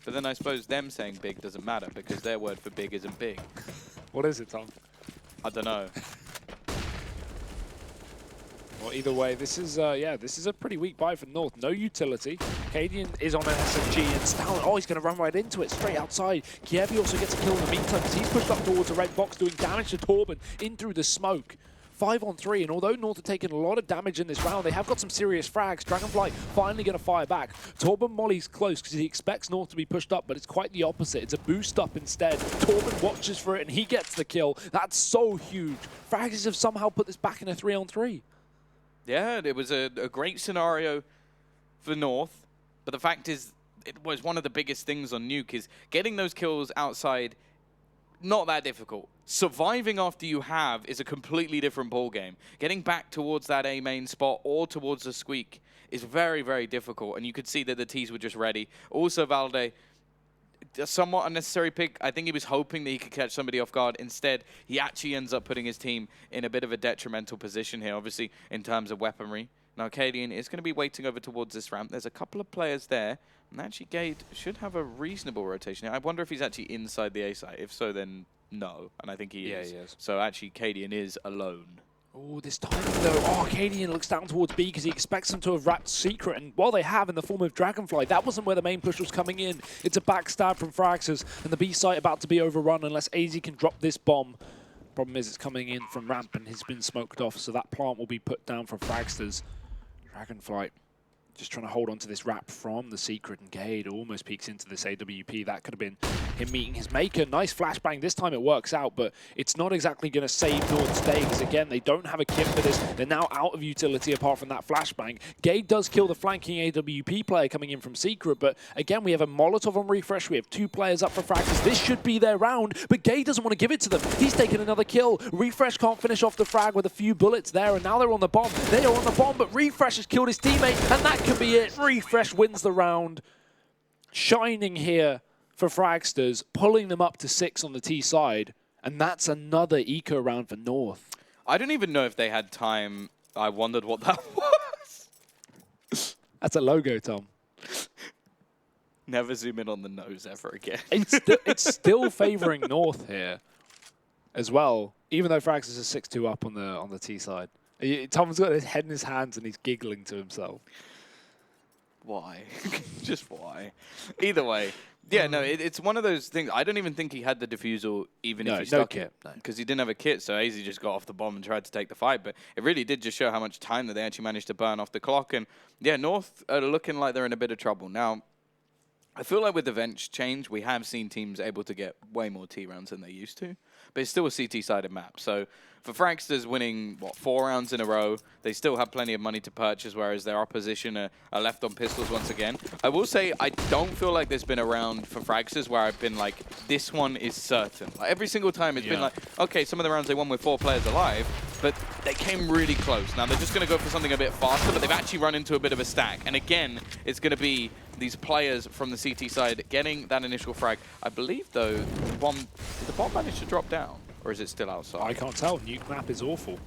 [SPEAKER 5] But then I suppose them saying big doesn't matter because their word for big isn't big.
[SPEAKER 4] What is it, Tom?
[SPEAKER 5] I don't know.
[SPEAKER 4] Well, either way, this is this is a pretty weak buy for North. No utility. Cadian is on an SMG and Stalin, he's going to run right into it, straight outside. Kievi also gets a kill in the meantime because he's pushed up towards the red box, doing damage to Torben in through the smoke. 5 on 3, and although North have taken a lot of damage in this round, they have got some serious frags. Dragonfly finally going to fire back. Torben molly's close because he expects North to be pushed up, but it's quite the opposite. It's a boost up instead. Torben watches for it, and he gets the kill. That's so huge. Frags have somehow put this back in a 3 on 3.
[SPEAKER 5] Yeah, it was a great scenario for North, but the fact is, it was one of the biggest things on Nuke is getting those kills outside. Not that difficult. Surviving after you have is a completely different ballgame. Getting back towards that A main spot or towards the squeak is very, very difficult, and you could see that the T's were just ready. Also, Valde, a somewhat unnecessary pick. I think he was hoping that he could catch somebody off guard. Instead, he actually ends up putting his team in a bit of a detrimental position here, obviously, in terms of weaponry. Now, Cadian is going to be waiting over towards this ramp. There's a couple of players there. And actually, Gade should have a reasonable rotation. I wonder if he's actually inside the A site. If so, then no. And I think he is.
[SPEAKER 4] He is.
[SPEAKER 5] So actually, Cadian is alone.
[SPEAKER 4] Oh, this time though, Cadian looks down towards B because he expects them to have wrapped Secret, and while they have in the form of Dragonfly, that wasn't where the main push was coming in. It's a backstab from Fragsters, and the B site about to be overrun unless AZ can drop this bomb. Problem is it's coming in from ramp and has been smoked off, so that plant will be put down for Fragsters. Dragonfly just trying to hold on to this wrap from the Secret, and Gade almost peeks into this AWP. That could have been him meeting his maker. Nice flashbang. This time it works out, but it's not exactly going to save North's day because, again, they don't have a kit for this. They're now out of utility apart from that flashbang. Gade does kill the flanking AWP player coming in from Secret, but, again, we have a Molotov on refresh. We have 2 players up for Fragsters. This should be their round, but Gade doesn't want to give it to them. He's taken another kill. Refresh can't finish off the frag with a few bullets there, and now they're on the bomb. They are on the bomb, but Refresh has killed his teammate, and that could be it. Refresh wins the round. Shining here for Fragsters, pulling them up to 6 on the T side, and that's another eco round for North.
[SPEAKER 5] I don't even know if they had time. I wondered what that was.
[SPEAKER 4] That's a logo, Tom.
[SPEAKER 5] Never zoom in on the nose ever again.
[SPEAKER 4] It's still favoring North here as well, even though Fragsters is 6-2 up on the T side. Tom's got his head in his hands and he's giggling to himself.
[SPEAKER 5] Why? Just why? Either way. Yeah, no, it's one of those things. I don't even think he had the defusal, even if he stuck it. Because he didn't have a kit, so AZ just got off the bomb and tried to take the fight. But it really did just show how much time that they actually managed to burn off the clock. And yeah, North are looking like they're in a bit of trouble. Now, I feel like with the bench change, we have seen teams able to get way more T rounds than they used to. But it's still a CT-sided map. So for Fragsters winning, 4 rounds in a row, they still have plenty of money to purchase, whereas their opposition are left on pistols once again. I will say, I don't feel like there's been a round for Fragsters where I've been like, this one is certain. Like, every single time it's been like, okay, some of the rounds they won with 4 players alive, but they came really close. Now they're just going to go for something a bit faster, but they've actually run into a bit of a stack. And again, it's going to be these players from the CT side getting that initial frag. I believe, though, did the bomb manage to drop down? Or is it still outside?
[SPEAKER 4] I can't tell. Nuke map is awful.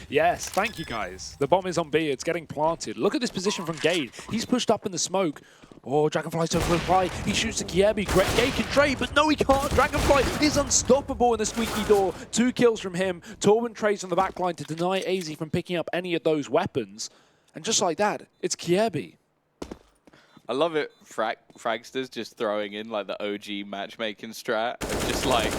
[SPEAKER 4] Yes, thank you, guys. The bomb is on B. It's getting planted. Look at this position from Gade. He's pushed up in the smoke. Oh, Dragonfly's over reply. He shoots to Kiebi. Gade can trade, but no, he can't. Dragonfly is unstoppable in the squeaky door. 2 kills from him. Torben trades on the backline to deny AZ from picking up any of those weapons. And just like that, it's Kiebi.
[SPEAKER 5] I love it. Fragsters just throwing in like the OG matchmaking strat. Just like,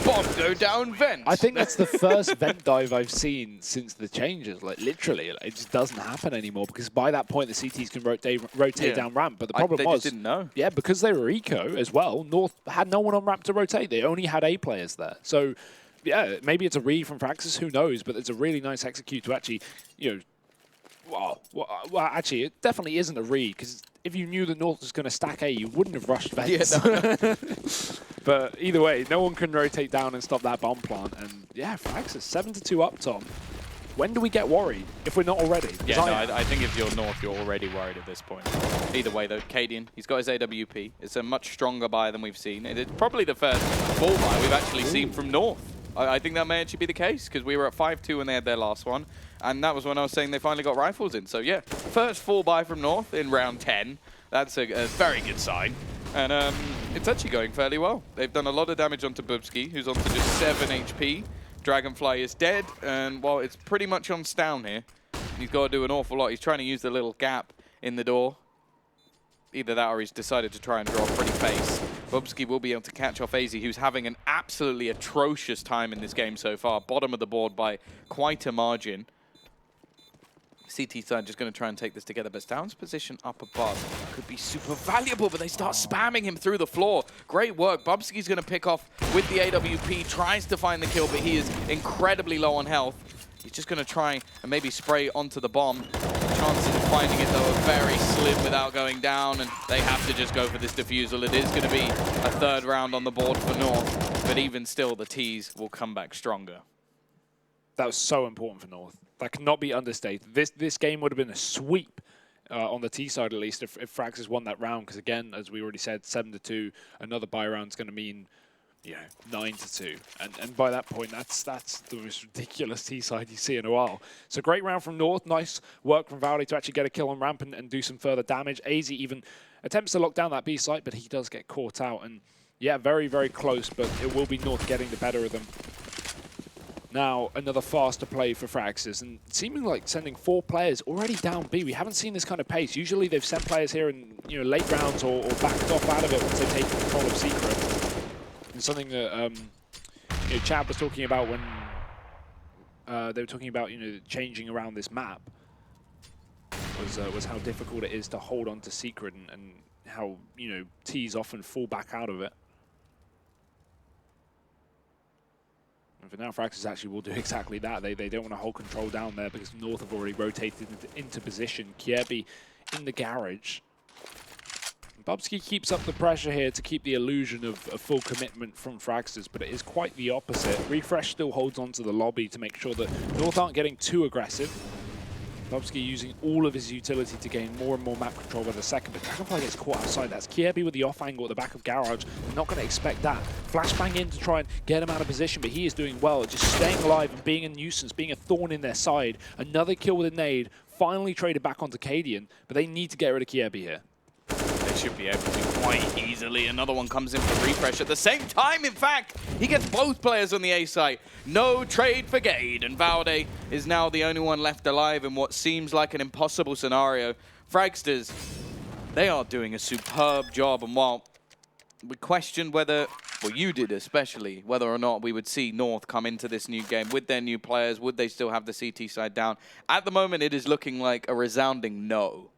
[SPEAKER 5] bomb, go down, vent.
[SPEAKER 4] I think that's the first vent dive I've seen since the changes. Like, literally, it just doesn't happen anymore because by that point, the CTs can rotate down ramp. But the problem
[SPEAKER 5] they just didn't know.
[SPEAKER 4] Yeah, because they were eco as well, North had no one on ramp to rotate. They only had A players there. So, yeah, maybe it's a read from Fragsters, who knows? But it's a really nice execute to actually, well, actually, it definitely isn't a read because if you knew the North was going to stack A, you wouldn't have rushed vents. Yeah, no. But either way, no one can rotate down and stop that bomb plant. And yeah, Fragsters 7-2 up, Tom. When do we get worried if we're not already?
[SPEAKER 5] Yeah, no, I think if you're North, you're already worried at this point. Either way, though, Cadian, he's got his AWP. It's a much stronger buy than we've seen. It's probably the first full buy we've actually seen from North. I think that may actually be the case because we were at 5-2 when they had their last one. And that was when I was saying they finally got rifles in. So yeah, first full buy from North in round 10. That's a very good sign. And it's actually going fairly well. They've done a lot of damage onto Bubsky, who's on to just 7 HP. Dragonfly is dead, and well, it's pretty much on Stown here. He's got to do an awful lot. He's trying to use the little gap in the door. Either that or he's decided to try and draw a pretty face. Bubsky will be able to catch off AZ, who's having an absolutely atrocious time in this game so far. Bottom of the board by quite a margin. CT side just going to try and take this together, but Stown's position up above could be super valuable, but they start spamming him through the floor. Great work. Bubsky's going to pick off with the AWP, tries to find the kill, but he is incredibly low on health. He's just going to try and maybe spray onto the bomb. Chances of finding it, though, are very slim without going down, and they have to just go for this defusal. It is going to be a third round on the board for North, but even still, the T's will come back stronger.
[SPEAKER 4] That was so important for North. That cannot be understated. This game would have been a sweep on the T side, at least, if Frags has won that round. Because again, as we already said, 7-2. Another buy round is going to mean, 9-2. And by that point, that's the most ridiculous T side you see in a while. So great round from North. Nice work from Valdi to actually get a kill on ramp and do some further damage. AZ even attempts to lock down that B site, but he does get caught out. And yeah, very, very close. But it will be North getting the better of them. Now, another faster play for Fragsters, and seeming like sending 4 players already down B. We haven't seen this kind of pace. Usually they've sent players here in late rounds or backed off out of it once they've taken control of Secret. And something that Chad was talking about when they were talking about changing around this map was how difficult it is to hold on to Secret and how T's often fall back out of it. And for now, Fragsters actually will do exactly that. They don't want to hold control down there because North have already rotated into position. Kierby in the garage. Bubsky keeps up the pressure here to keep the illusion of full commitment from Fragsters, but it is quite the opposite. Refresh still holds on to the lobby to make sure that North aren't getting too aggressive. Bubsky using all of his utility to gain more and more map control by the second, but Dragonfly gets caught outside. That's Kierby with the off angle at the back of Garage. They're not going to expect that. Flashbang in to try and get him out of position, but he is doing well, just staying alive and being a nuisance, being a thorn in their side. Another kill with a nade, finally traded back onto Cadian, but they need to get rid of Kierby here.
[SPEAKER 5] They should be able to quite easily. Another one comes in for Refresh at the same time. In fact, he gets both players on the A site. No trade for Gade, and Valde is now the only one left alive in what seems like an impossible scenario. Fragsters, they are doing a superb job, and while we questioned whether, well, you did especially, whether or not we would see North come into this new game with their new players, would they still have the CT side down? At the moment, it is looking like a resounding no.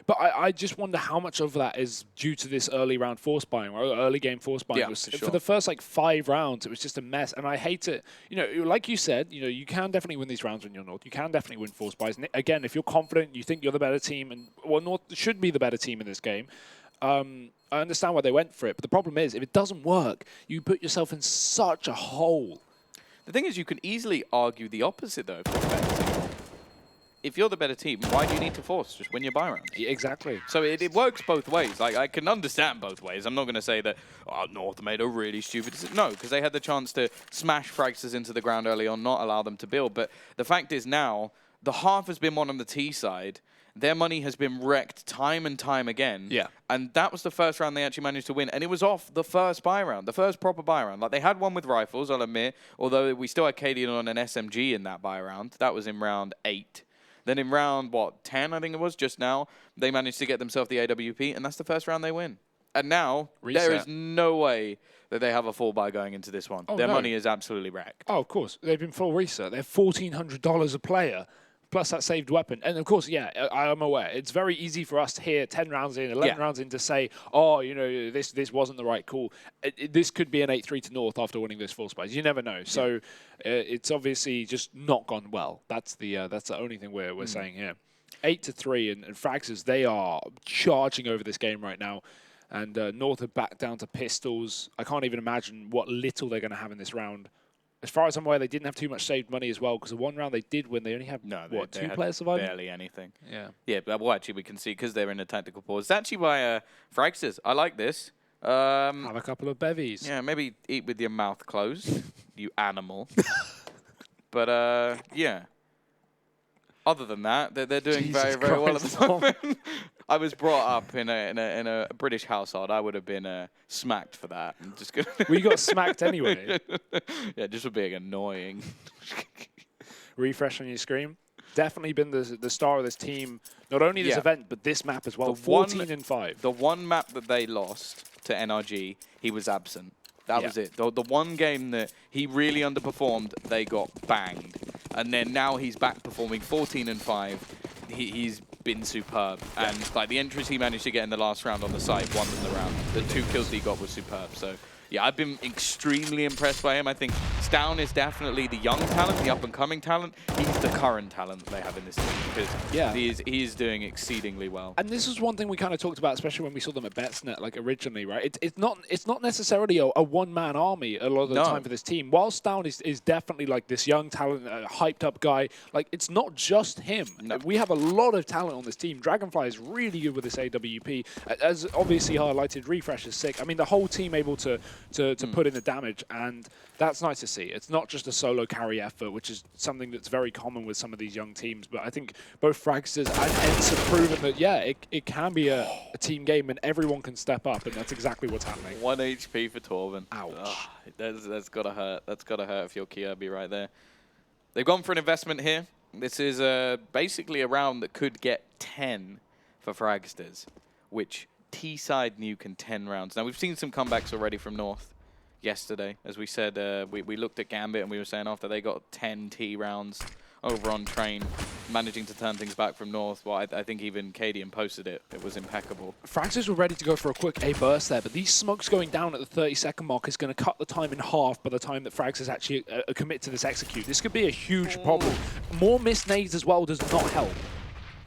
[SPEAKER 4] But I just wonder how much of that is due to this early round force buying, or early game force buying.
[SPEAKER 5] Yeah,
[SPEAKER 4] For the first 5 rounds, it was just a mess, and I hate it. Like you said, you can definitely win these rounds when you're North. You can definitely win force buys. And again, if you're confident, you think you're the better team, and North should be the better team in this game. I understand why they went for it, but the problem is, if it doesn't work, you put yourself in such a hole.
[SPEAKER 5] The thing is, you can easily argue the opposite, though, for the better team. If you're the better team, why do you need to force? Just win your buy rounds.
[SPEAKER 4] Yeah, exactly.
[SPEAKER 5] So it works both ways. I can understand both ways. I'm not going to say that North made a really stupid decision. No, because they had the chance to smash Fragsters into the ground early on, not allow them to build. But the fact is now, the half has been won on the T side. Their money has been wrecked time and time again.
[SPEAKER 4] Yeah.
[SPEAKER 5] And that was the first round they actually managed to win. And it was off the first buy round, the first proper buy round. Like, they had one with rifles, I'll admit, although we still had Cadian on an SMG in that buy round. That was in round 8. Then in round, 10, I think it was, just now, they managed to get themselves the AWP, and that's the first round they win. And now, there is no way that they have a full buy going into this one. Their money is absolutely wrecked.
[SPEAKER 4] Oh, of course. They've been full reset. They're $1,400 a player, plus that saved weapon. And, of course, yeah, I am aware. It's very easy for us here, 10 rounds in, 11 rounds in, to say, this wasn't the right call. This could be an 8-3 to North after winning this full spice. You never know. So it's obviously just not gone well. That's the only thing we're saying here. 8-3, and Fragsters, they are charging over this game right now. And North are back down to pistols. I can't even imagine what little they're going to have in this round. As far as I'm aware, they didn't have too much saved money as well, because the one round they did win, they only had, two players surviving?
[SPEAKER 5] Barely anything.
[SPEAKER 4] Yeah.
[SPEAKER 5] Yeah, but well, actually, we can see, because they're in a tactical pause. It's actually by Fragsters. I like this.
[SPEAKER 4] Have a couple of bevies.
[SPEAKER 5] Yeah, maybe eat with your mouth closed, you animal. But, yeah. other than that, they're doing
[SPEAKER 4] Jesus
[SPEAKER 5] very, very well at
[SPEAKER 4] Christ,
[SPEAKER 5] the moment. I was brought up in a British household. I would have been smacked for that. I'm just gonna
[SPEAKER 4] We got smacked anyway.
[SPEAKER 5] yeah, just for being annoying.
[SPEAKER 4] Refresh on your screen. Definitely been the star of this team. Not only this
[SPEAKER 5] Yeah.
[SPEAKER 4] event, but this map as well.
[SPEAKER 5] The one-
[SPEAKER 4] 14 and 5.
[SPEAKER 5] The one map that they lost to NRG, he was absent. That
[SPEAKER 4] Yeah.
[SPEAKER 5] was it. The one game that he really underperformed, they got banged. And then now he's back performing 14 and 5. He's been superb. And like the entries he managed to get in the last round on the site won them the round. The 2 kills he got were superb. So yeah, I've been extremely impressed by him. I think Stown is definitely the young talent, the up-and-coming talent. He's the current talent they have in this team because he is doing exceedingly well.
[SPEAKER 4] And this is one thing we kind of talked about, especially when we saw them at Betsnet, like originally, right? It's not necessarily a one-man army a lot of the time for this team. While Stown is definitely like this young talent, hyped-up guy, like it's not just him.
[SPEAKER 5] No.
[SPEAKER 4] We have a lot of talent on this team. Dragonfly is really good with this AWP. As obviously highlighted, Refresh is sick. I mean, the whole team able to put in the damage, and that's nice to see. It's not just a solo carry effort, which is something that's very common with some of these young teams, but I think both Fragsters and Ents have proven that, yeah, it can be a team game and everyone can step up, and that's exactly what's happening.
[SPEAKER 5] 1 HP for Torben.
[SPEAKER 4] Ouch.
[SPEAKER 5] Ugh, that's got to hurt. That's got to hurt if you're Kirby right there. They've gone for an investment here. This is basically a round that could get 10 for Fragsters, which T-side nuke in 10 rounds. Now, we've seen some comebacks already from North yesterday. As we said, we looked at Gambit and we were saying after they got 10 T rounds over on Train, managing to turn things back from North. Well, I think even Cadian posted it. It was impeccable.
[SPEAKER 4] Fragsters were ready to go for a quick A burst there, but these smokes going down at the 30-second mark is going to cut the time in half by the time that Fragsters actually commit to this execute. This could be a huge problem. More missed nades as well does not help.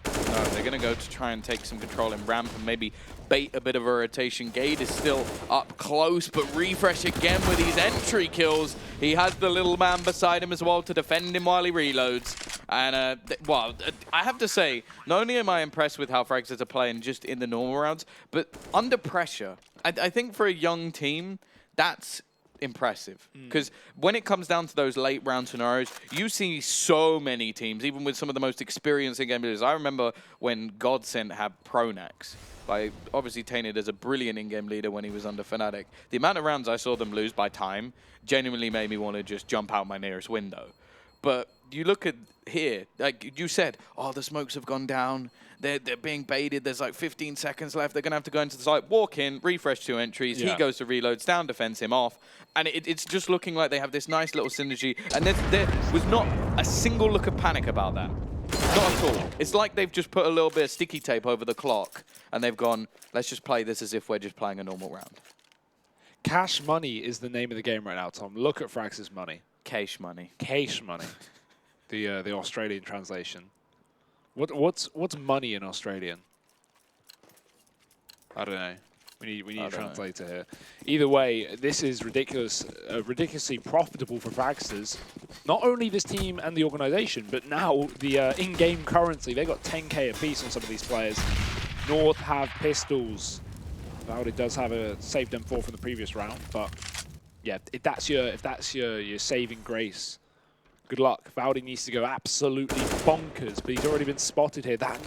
[SPEAKER 5] No, they're going to go to try and take some control in ramp and maybe bait a bit of a rotation. Gade is still up close, but Refresh again with these entry kills. He has the little man beside him as well to defend him while he reloads. And, well, I have to say, not only am I impressed with how Fragsters are playing just in the normal rounds, but under pressure. I think for a young team, that's impressive, because when it comes down to those late round scenarios, you see so many teams, even with some of the most experienced in-game leaders. I remember when Godsent had Pronax, by obviously tainted as a brilliant in-game leader when he was under Fnatic. The amount of rounds I saw them lose by time genuinely made me want to just jump out my nearest window. But you look at here, like you said, oh, the smokes have gone down. They're being baited. There's like 15 seconds left. They're going to have to go into the site, walk in, refresh 2 entries. Yeah. He goes to reload, Stown defends him off. And it's just looking like they have this nice little synergy. And there was not a single look of panic about that. Not at all. It's like they've just put a little bit of sticky tape over the clock and they've gone, let's just play this as if we're just playing a normal round.
[SPEAKER 4] Cash money is the name of the game right now, Tom. Look at Fragsters money.
[SPEAKER 5] Cash money.
[SPEAKER 4] Cash money. The Australian translation. What's money in Australian? I don't know. We need a translator here. Either way, this is ridiculous, ridiculously profitable for Fragsters. Not only this team and the organization, but now the in-game currency. They got 10k apiece on some of these players. North have pistols. Valdi does have a saved M4 from the previous round, but yeah, if that's your saving grace, good luck. Valdi needs to go absolutely bonkers, but he's already been spotted here. That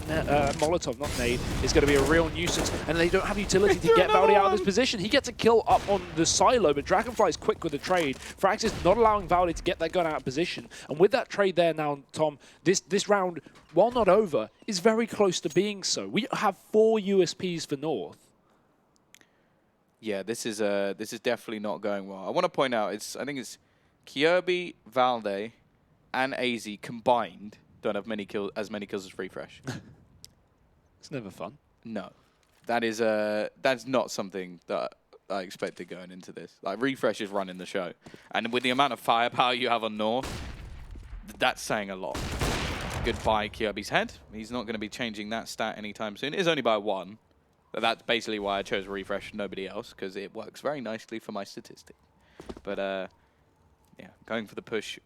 [SPEAKER 4] Molotov, not nade, is going to be a real nuisance, and they don't have utility to get Valdi out of this position. He gets a kill up on the silo, but Dragonfly is quick with the trade. Frax is not allowing Valdi to get that gun out of position, and with that trade there now, Tom, this round, while not over, is very close to being so. We have 4 USPs for North.
[SPEAKER 5] Yeah, this is definitely not going well. I want to point out, I think it's Kirby, Valde, and AZ combined don't have as many kills as Refresh.
[SPEAKER 4] It's never fun.
[SPEAKER 5] No, that's not something that I expected going into this. Like, Refresh is running the show, and with the amount of firepower you have on North, that's saying a lot. Goodbye, Kirby's head. He's not going to be changing that stat anytime soon. It is only by 1. But that's basically why I chose Refresh and nobody else, because it works very nicely for my statistic. But yeah, going for the push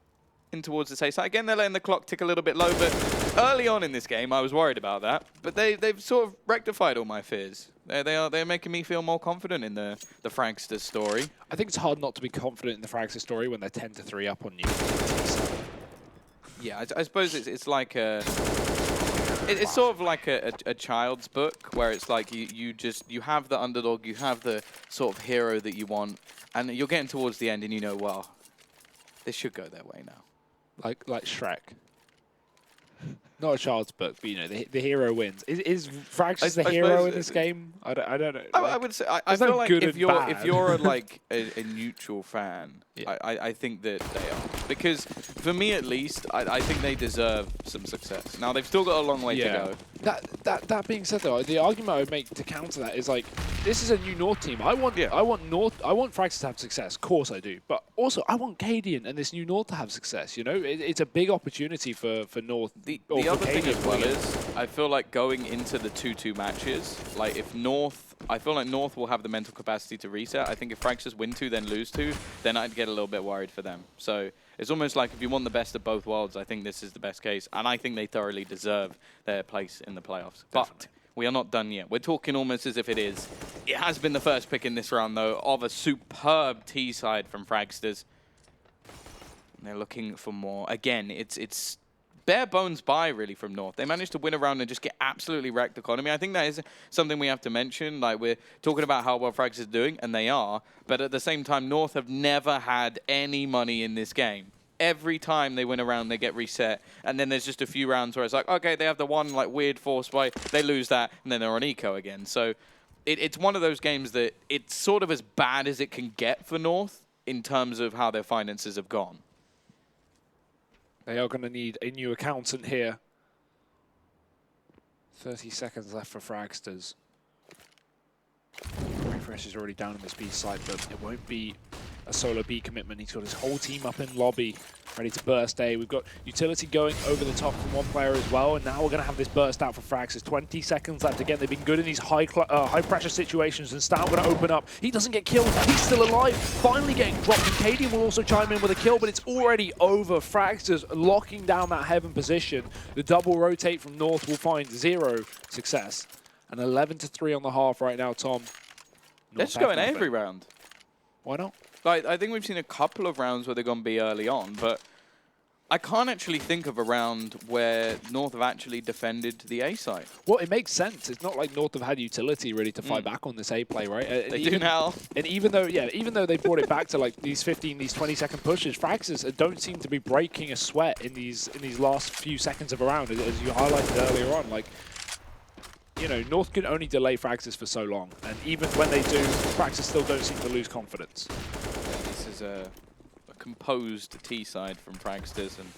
[SPEAKER 5] in towards the safe side. Again, they're letting the clock tick a little bit low, but early on in this game, I was worried about that. But they've sort of rectified all my fears. They're making me feel more confident in the Fragsters story.
[SPEAKER 4] I think it's hard not to be confident in the Fragsters story when they're 10-3 up on you.
[SPEAKER 5] Yeah, I suppose it's like It's sort of like a child's book where it's like you have the underdog, you have the sort of hero that you want, and you're getting towards the end and you know, well, this should go their way now.
[SPEAKER 4] Like Shrek. Not a child's book, but you know, the hero wins. Is Fragsters the hero in this game? I don't know.
[SPEAKER 5] I would say I feel like if you're like a neutral fan, yeah. I think that they are, because for me at least, I think they deserve some success. Now they've still got a long way to go.
[SPEAKER 4] That being said though, the argument I would make to counter that is like, this is a new North team. I want Fragsters to have success, of course I do, but also I want Cadian and this new North to have success. You know, it's a big opportunity for North.
[SPEAKER 5] The other thing as well is, I feel like going into the 2-2 matches, like if North, I feel like North will have the mental capacity to reset. I think if Fragsters win 2, then lose 2, then I'd get a little bit worried for them. So it's almost like if you want the best of both worlds, I think this is the best case, and I think they thoroughly deserve their place in the playoffs. Definitely. But we are not done yet. We're talking almost as if it is. It has been the first pick in this round, though, of a superb T side from Fragsters. And they're looking for more. Again, it's bare bones buy, really, from North. They managed to win a round and just get absolutely wrecked economy. I think that is something we have to mention. Like, we're talking about how well Fragsters is doing, and they are. But at the same time, North have never had any money in this game. Every time they win a round, they get reset. And then there's just a few rounds where it's like, okay, they have the one like weird force buy, they lose that, and then they're on eco again. So it's one of those games that it's sort of as bad as it can get for North in terms of how their finances have gone.
[SPEAKER 4] They are going to need a new accountant here. 30 seconds left for Fragsters. Refresh is already down on this B side, but it won't be a solo B commitment. He's got his whole team up in lobby, ready to burst A. We've got utility going over the top from one player as well, and now we're going to have this burst out for Fragsters. 20 seconds left. Again, they've been good in these high pressure situations, and Stout going to open up. He doesn't get killed. He's still alive. Finally getting dropped, and Cadian will also chime in with a kill, but it's already over. Fragsters locking down that heaven position. The double rotate from North will find 0 success. And 11-3 on the half right now, Tom.
[SPEAKER 5] They're just going every round.
[SPEAKER 4] Why not?
[SPEAKER 5] Like, I think we've seen a couple of rounds where they're going to be early on, but I can't actually think of a round where North have actually defended the A side.
[SPEAKER 4] Well, it makes sense. It's not like North have had utility ready to fight back on this A play, right?
[SPEAKER 5] They do now.
[SPEAKER 4] And even though they brought it back to like these 20-second pushes, Fragsters don't seem to be breaking a sweat in these last few seconds of a round, as you highlighted earlier on. Like, you know, North can only delay Fragsters for so long, and even when they do, Fragsters still don't seem to lose confidence.
[SPEAKER 5] Yeah, this is a composed T side from Fragsters, and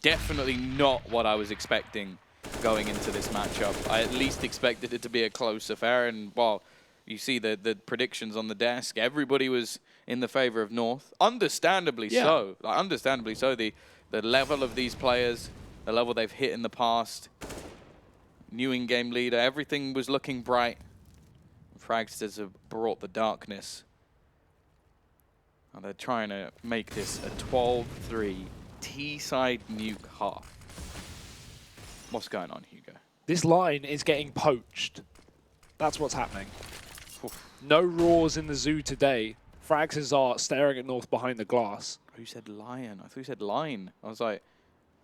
[SPEAKER 5] definitely not what I was expecting going into this matchup. I at least expected it to be a close affair, and well, you see the predictions on the desk. Everybody was in the favor of North, understandably so. Like, understandably so. The level of these players, the level they've hit in the past. New in-game leader, everything was looking bright. Fragsters have brought the darkness. And they're trying to make this a 12-3 T-side nuke half. What's going on, Hugo?
[SPEAKER 4] This line is getting poached. That's what's happening. No roars in the zoo today. Fragsters are staring at North behind the glass.
[SPEAKER 5] Oh, you said lion. I thought you said line. I was like,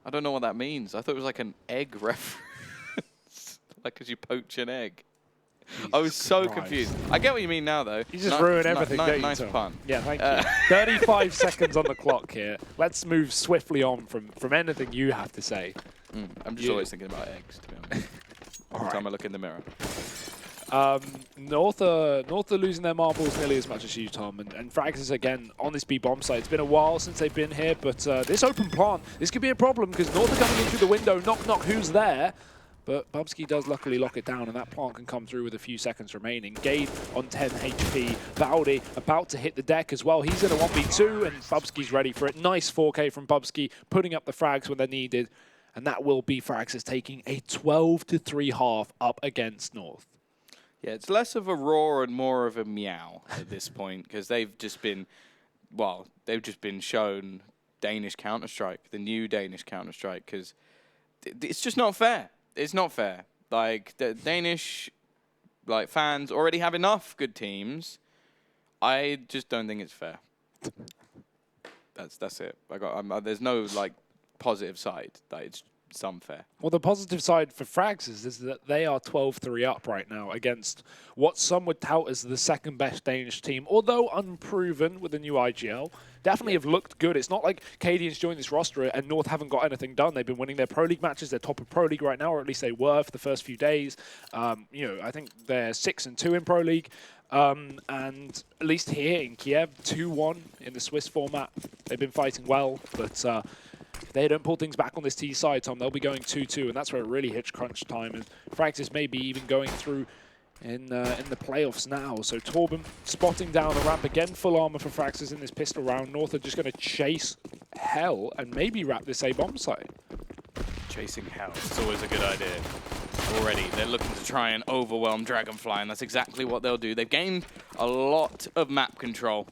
[SPEAKER 5] I don't know what that means. I thought it was like an egg reference. Like, because you poach an egg. Jesus I was so Christ. Confused. I get what you mean now, though.
[SPEAKER 4] You just ruined everything, don't you,
[SPEAKER 5] Nice
[SPEAKER 4] Tom?
[SPEAKER 5] pun.
[SPEAKER 4] Yeah, thank you. 35 seconds on the clock here. Let's move swiftly on from anything you have to say.
[SPEAKER 5] I'm just always thinking about eggs, to be honest. Every time I look in the mirror.
[SPEAKER 4] North are losing their marbles nearly as much as you, Tom, and Fragsters again on this B-bomb site. It's been a while since they've been here, but this open plant, this could be a problem because North are coming in through the window. Knock, knock, who's there? But Bubsky does luckily lock it down, and that plant can come through with a few seconds remaining. Gade on 10 HP. Valdi about to hit the deck as well. He's in a 1v2, and Bubsky's ready for it. Nice 4K from Bubsky, putting up the frags when they're needed. And that will be Fragsters taking a 12-3 half up against North.
[SPEAKER 5] Yeah, it's less of a roar and more of a meow at this point, because they've just been shown Danish Counter-Strike, the new Danish Counter-Strike, because it's just not fair. It's not fair. Like, the Danish fans already have enough good teams. I just don't think it's fair. That's it. There's no positive side. Like, it's unfair.
[SPEAKER 4] Well, the positive side for Fragsters is that they are 12-3 up right now against what some would tout as the second best Danish team, although unproven with the new IGL. Definitely have looked good. It's not like Cadian's joined this roster and North haven't got anything done. They've been winning their Pro League matches. They're top of Pro League right now, or at least they were for the first few days. You know, I think they're 6-2 in Pro League. And at least here in Kiev, 2-1 in the Swiss format. They've been fighting well, but if they don't pull things back on this T side, Tom, they'll be going 2-2, and that's where it really hits crunch time. And Fragsters may be even going through in the playoffs now. So Torben spotting down the ramp again, full armor for Fragsters in this pistol round. North are just going to chase hell and maybe wrap this A bomb site.
[SPEAKER 5] Chasing hell, it's always a good idea. Already, they're looking to try and overwhelm Dragonfly, and that's exactly what they'll do. They've gained a lot of map control.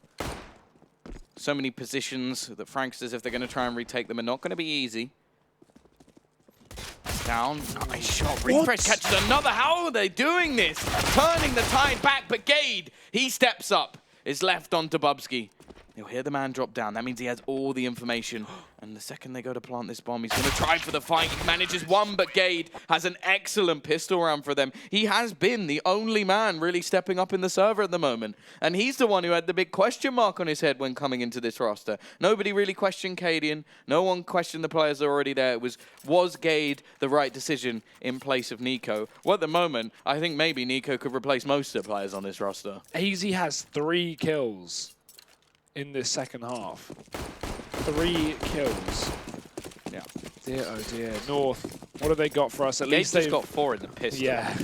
[SPEAKER 5] So many positions that Fragsters, if they're going to try and retake them, are not going to be easy. Down. Nice shot. Refresh catches another. How are they doing this? Turning the tide back, but Gade, he steps up. Is left onto Bubsky. He'll hear the man drop down. That means he has all the information. And the second they go to plant this bomb, he's going to try for the fight. He manages one, but Gade has an excellent pistol round for them. He has been the only man really stepping up in the server at the moment. And he's the one who had the big question mark on his head when coming into this roster. Nobody really questioned Cadian. No one questioned the players that are already there. It was Gade the right decision in place of Nico? Well, at the moment, I think maybe Nico could replace most of the players on this roster.
[SPEAKER 4] AZ has 3 kills in this second half. 3 kills.
[SPEAKER 5] Yeah.
[SPEAKER 4] Dear, oh dear. North, what have they got for us? At least
[SPEAKER 5] they've
[SPEAKER 4] they've
[SPEAKER 5] got 4 in the pistol.
[SPEAKER 4] Yeah.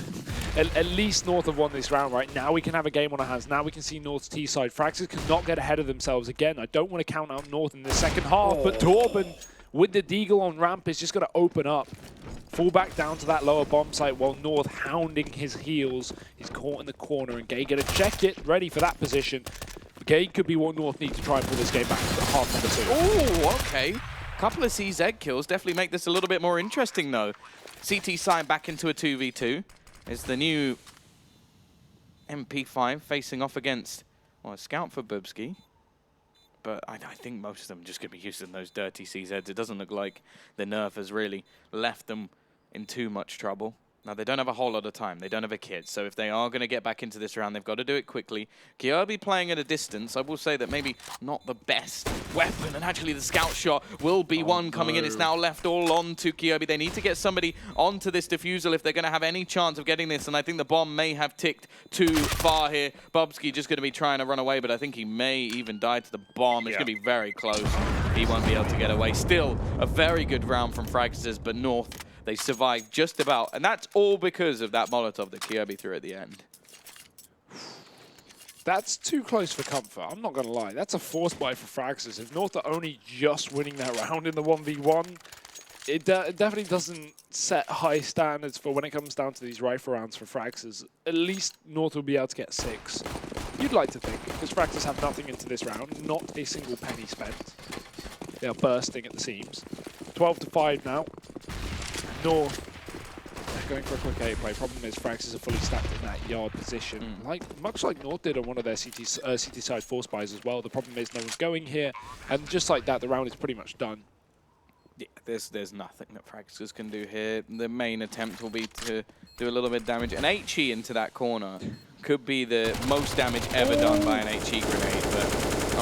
[SPEAKER 4] At least North have won this round, right? Now we can have a game on our hands. Now we can see North's T side. Fragsters cannot get ahead of themselves again. I don't want to count out North in the second half, but Torben with the Deagle on ramp is just going to open up. Fall back down to that lower bomb site while North hounding his heels. He's caught in the corner, and Gay going to check it, ready for that position. Gade could be what North need to try and pull this game back to half number 2.
[SPEAKER 5] Oh, okay. Couple of CZ kills definitely make this a little bit more interesting, though. CT side back into a 2v2. Is the new MP5 facing off against, well, a scout for Bubsky. But I think most of them are just going to be using those dirty CZs. It doesn't look like the nerf has really left them in too much trouble. Now, they don't have a whole lot of time. They don't have a kid. So if they are going to get back into this round, they've got to do it quickly. Kirby playing at a distance, I will say that maybe not the best weapon. And actually, the scout shot will be one coming in. It's now left all on to Kirby. They need to get somebody onto this defusal if they're going to have any chance of getting this. And I think the bomb may have ticked too far here. Bubsky just going to be trying to run away, but I think he may even die to the bomb. It's going to be very close. He won't be able to get away. Still, a very good round from Fragsters, but North, they survived just about, and that's all because of that Molotov that Kirby threw at the end.
[SPEAKER 4] That's too close for comfort. I'm not going to lie. That's a force buy for Fragsters. If North are only just winning that round in the 1v1, it definitely doesn't set high standards for when it comes down to these rifle rounds for Fragsters. At least North will be able to get 6. You'd like to think, because Fragsters have nothing into this round, not a single penny spent. They are bursting at the seams. 12-5 now. North, they're going for a quick A play. Problem is, Fragsters are fully stacked in that yard position, much like North did on one of their CT side force buys as well. The problem is no one's going here, and just like that, the round is pretty much done.
[SPEAKER 5] Yeah, there's nothing that Fragsters can do here. The main attempt will be to do a little bit of damage. An HE into that corner could be the most damage ever done by an HE grenade, but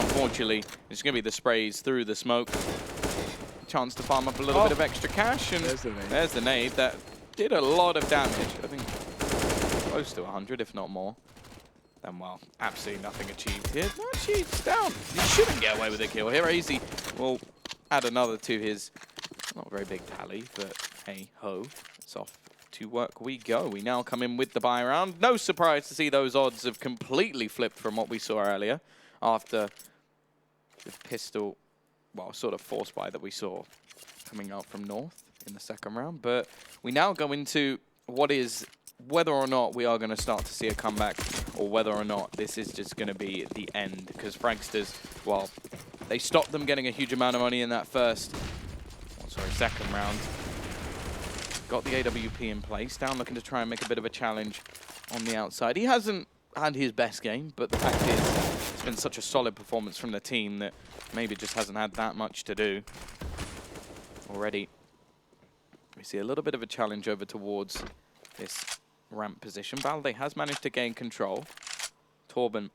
[SPEAKER 5] unfortunately, it's going to be the sprays through the smoke. Chance to farm up a little bit of extra cash, and there's the nade. That did a lot of damage. I think close to 100, if not more. Then, well, absolutely nothing achieved here. No, it's down. He shouldn't get away with a kill here. Easy. We'll add another to his not very big tally, but hey ho, it's off to work we go. We now come in with the buy round. No surprise to see those odds have completely flipped from what we saw earlier after the pistol, well, sort of force buy that we saw coming out from North in the second round. But we now go into what is whether or not we are going to start to see a comeback, or whether or not this is just going to be the end. Because Fragsters, well, they stopped them getting a huge amount of money in that second round. Got the AWP in place. Down looking to try and make a bit of a challenge on the outside. He hasn't had his best game, but the fact is it's been such a solid performance from the team that maybe just hasn't had that much to do already. We see a little bit of a challenge over towards this ramp position. Valde has managed to gain control. Torben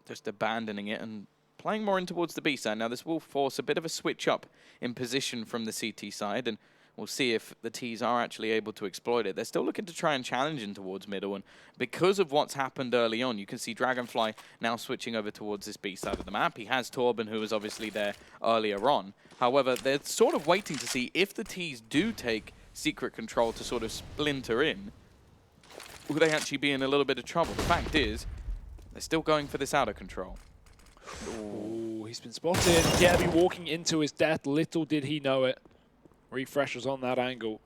[SPEAKER 5] just abandoning it and playing more in towards the B side. Now this will force a bit of a switch up in position from the CT side, and we'll see if the Ts are actually able to exploit it. They're still looking to try and challenge in towards middle, and because of what's happened early on, you can see Dragonfly now switching over towards this B side of the map. He has Torben, who was obviously there earlier on. However, they're sort of waiting to see if the Ts do take secret control to sort of splinter in, will they actually be in a little bit of trouble? The fact is, they're still going for this outer control.
[SPEAKER 4] Ooh, he's been spotted. Kirby walking into his death. Little did he know it. Refresh was on that angle.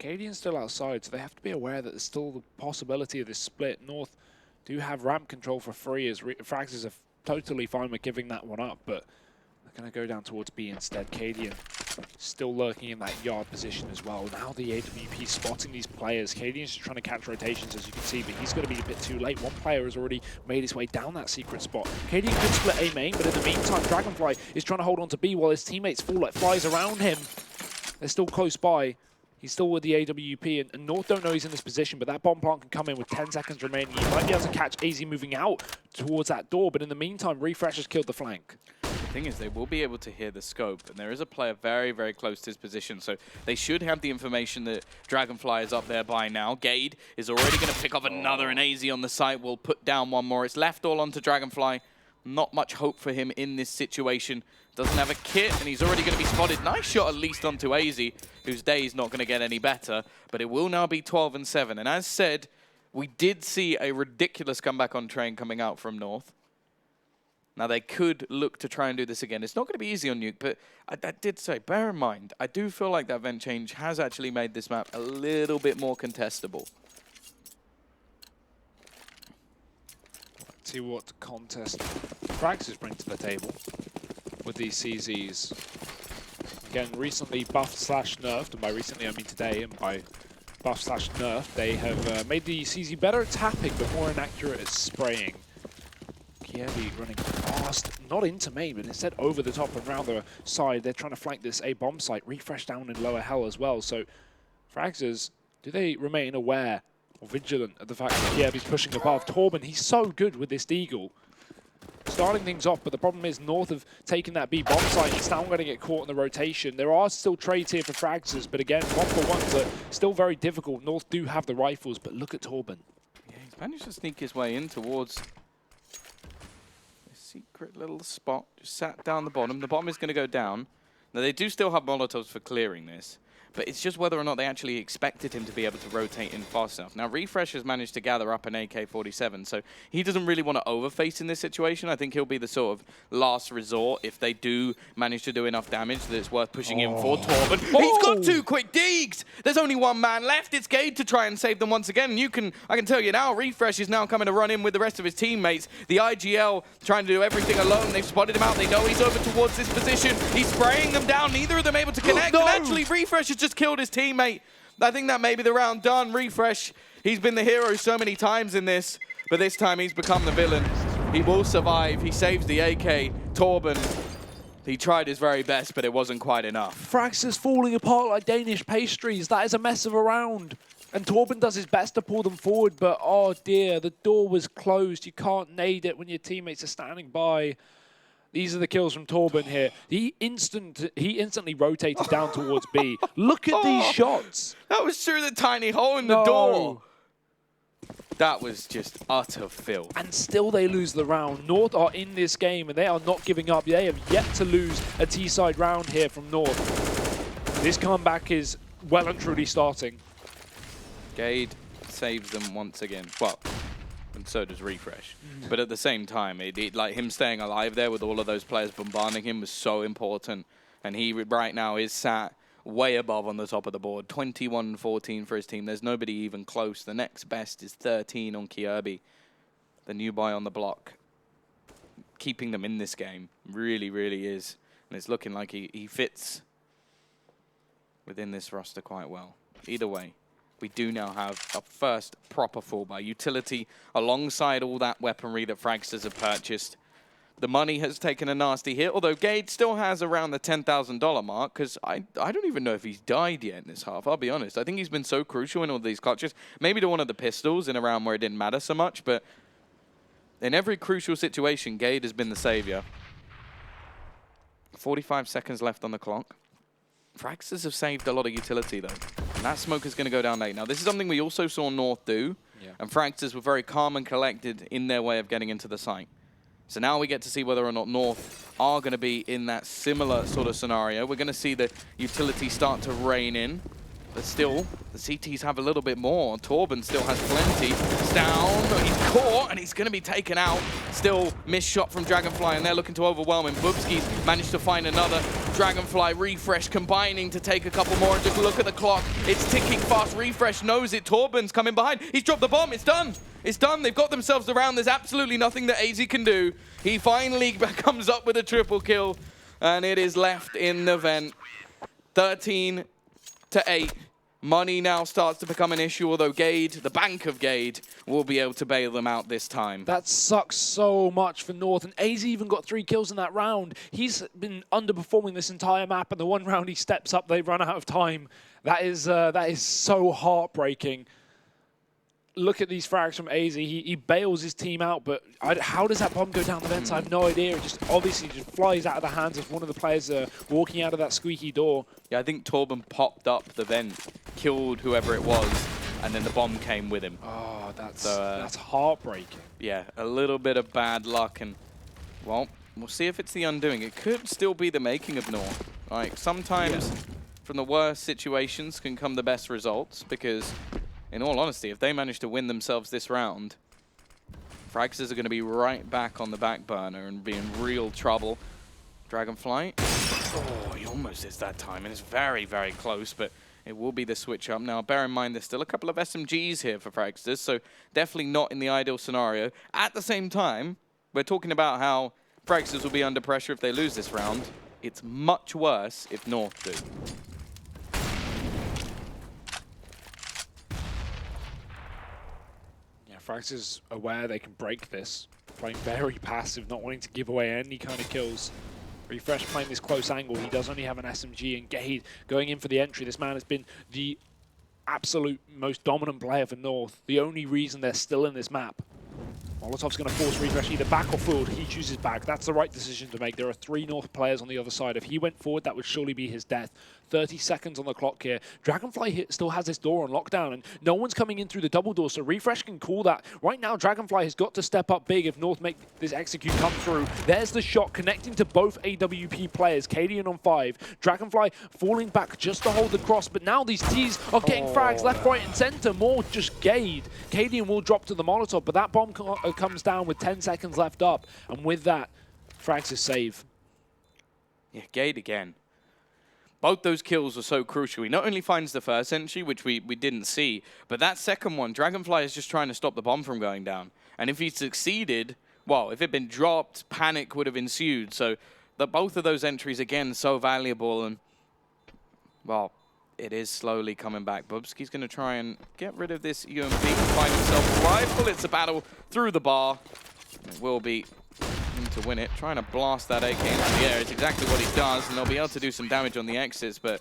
[SPEAKER 4] Cadian's still outside, so they have to be aware that there's still the possibility of this split. North do have ramp control for free, as Fragsters are totally fine with giving that one up, but they're going to go down towards B instead. Cadian still lurking in that yard position as well. Now the AWP spotting these players. Cadian's just trying to catch rotations, as you can see, but he's going to be a bit too late. One player has already made his way down that secret spot. Cadian could split A main, but in the meantime, Dragonfly is trying to hold on to B while his teammates fall like flies around him. They're still close by. He's still with the AWP, and North don't know he's in this position, but that bomb plant can come in with 10 seconds remaining. He might be able to catch AZ moving out towards that door, but in the meantime, Refresh has killed the flank.
[SPEAKER 5] The thing is, they will be able to hear the scope, and there is a player very, very close to his position, so they should have the information that Dragonfly is up there by now. Gade is already going to pick up another, and AZ on the site will put down one more. It's left all onto Dragonfly. Not much hope for him in this situation. Doesn't have a kit, and he's already going to be spotted. Nice shot at least onto AZ, whose day is not going to get any better, but it will now be 12-7. And as said, we did see a ridiculous comeback on train coming out from North. Now, they could look to try and do this again. It's not going to be easy on nuke, but I did say, bear in mind, I do feel like that vent change has actually made this map a little bit more contestable.
[SPEAKER 4] Let's see what contest Fragsters bring to the table with these CZs. Again, recently buffed/nerfed, and by recently I mean today, and by buff/nerfed, they have made the CZ better at tapping, but more inaccurate at spraying. Kievi running fast, not into main, but instead over the top and round the side. They're trying to flank this A bomb site. Refresh down in lower hell as well. So, Fragsters, do they remain aware or vigilant of the fact that Kievi's pushing above? Torben, he's so good with this Deagle. Starting things off, but the problem is North have taken that B bomb site. He's now going to get caught in the rotation. There are still trades here for Fragsters, but again, 1-for-1s are still very difficult. North do have the rifles, but look at Torben.
[SPEAKER 5] Yeah, he's managed to sneak his way in towards a secret little spot. Just sat down the bottom. The bomb is going to go down. Now, they do still have Molotovs for clearing this, but it's just whether or not they actually expected him to be able to rotate in fast enough. Now, Refresh has managed to gather up an AK-47, so he doesn't really want to overface in this situation. I think he'll be the sort of last resort if they do manage to do enough damage that it's worth pushing in for Torben. Oh. He's got 2 quick deeks! There's only 1 man left. It's Gade to try and save them once again. And I can tell you now, Refresh is now coming to run in with the rest of his teammates. The IGL trying to do everything alone. They've spotted him out. They know he's over towards this position. He's spraying them down. Neither of them able to connect.
[SPEAKER 4] No.
[SPEAKER 5] And actually, Refresh has just killed his teammate. I think that may be the round done. Refresh, he's been the hero so many times in this, but this time he's become the villain. He will survive. He saves the AK. Torben, he tried his very best, but it wasn't quite enough.
[SPEAKER 4] Fragsters falling apart like Danish pastries. That is a mess of a round. And Torben does his best to pull them forward, but oh dear, the door was closed. You can't nade it when your teammates are standing by. These are the kills from Torben here. He instantly rotated down towards B. Look at these shots.
[SPEAKER 5] That was through the tiny hole in the door. That was just utter filth.
[SPEAKER 4] And still they lose the round. North are in this game and they are not giving up. They have yet to lose a T-side round here from North. This comeback is well and truly starting.
[SPEAKER 5] Gade saves them once again. Well, and so does Refresh. But at the same time, like him staying alive there with all of those players bombarding him was so important. And he right now is sat way above on the top of the board. 21-14 for his team. There's nobody even close. The next best is 13 on Kirby, the new boy on the block. Keeping them in this game really, really is. And it's looking like he fits within this roster quite well. Either way, we do now have a first proper full buy. Utility alongside all that weaponry that Fragsters have purchased. The money has taken a nasty hit, although Gade still has around the $10,000 mark, because I don't even know if he's died yet in this half, I'll be honest. I think he's been so crucial in all these clutches. Maybe to one of the pistols in a round where it didn't matter so much, but in every crucial situation, Gade has been the savior. 45 seconds left on the clock. Fragsters have saved a lot of utility, though. And that smoke is going to go down late. Now, this is something we also saw North do, and Fragsters were very calm and collected in their way of getting into the site. So now we get to see whether or not North are going to be in that similar sort of scenario. We're going to see the utility start to rain in. But still, the CTs have a little bit more. Torben still has plenty. It's down, he's caught, and he's going to be taken out. Still, missed shot from Dragonfly, and they're looking to overwhelm him. Bubski's managed to find another Dragonfly refresh, combining to take a couple more. And just look at the clock. It's ticking fast. Refresh knows it. Torben's coming behind. He's dropped the bomb. It's done. It's done. They've got themselves around. There's absolutely nothing that AZ can do. He finally comes up with a triple kill, and it is left in the vent. 13-8. Money now starts to become an issue, although Gade, the bank of Gade, will be able to bail them out this time.
[SPEAKER 4] That sucks so much for North, and AZ even got 3 kills in that round. He's been underperforming this entire map, and the one round he steps up, they run out of time. That is so heartbreaking. Look at these frags from AZ. He bails his team out, but how does that bomb go down the vents? I have no idea. It just obviously just flies out of the hands of one of the players walking out of that squeaky door.
[SPEAKER 5] Yeah, I think Torben popped up the vent, killed whoever it was, and then the bomb came with him.
[SPEAKER 4] Oh, that's heartbreaking.
[SPEAKER 5] Yeah, a little bit of bad luck, and, well, we'll see if it's the undoing. It could still be the making of North. Like, sometimes from the worst situations can come the best results, because in all honesty, if they manage to win themselves this round, Fragsters are going to be right back on the back burner and be in real trouble. Dragonfly, oh, he almost is that time, and it's very, very close, but it will be the switch up. Now, bear in mind, there's still a couple of SMGs here for Fragsters, so definitely not in the ideal scenario. At the same time, we're talking about how Fragsters will be under pressure if they lose this round. It's much worse if North do.
[SPEAKER 4] Fragsters aware they can break this, playing very passive, not wanting to give away any kind of kills. Refresh playing this close angle. He does only have an SMG, and Gade going in for the entry. This man has been the absolute most dominant player for North. The only reason they're still in this map. Molotov's going to force Refresh either back or forward. He chooses back. That's the right decision to make. There are 3 North players on the other side. If he went forward, that would surely be his death. 30 seconds on the clock here. Dragonfly still has this door on lockdown, and no one's coming in through the double door, so Refresh can call that. Right now, Dragonfly has got to step up big if North make this execute come through. There's the shot connecting to both AWP players. Cadian on 5. Dragonfly falling back just to hold the cross, but now these T's are getting frags left, right, and center. More just Gade. Cadian will drop to the Molotov, but that bomb comes down with 10 seconds left up, and with that, frags is save.
[SPEAKER 5] Yeah, Gade again. Both those kills were so crucial. He not only finds the first entry, which we didn't see, but that second one, Dragonfly is just trying to stop the bomb from going down. And if he succeeded, well, if it had been dropped, panic would have ensued. So both of those entries, again, so valuable. And, well, it is slowly coming back. Bubski's going to try and get rid of this UMP and find himself a rifle. It's a battle through the bar. It will be to win it, trying to blast that AK into the air. It's exactly what he does, and they'll be able to do some damage on the exits, but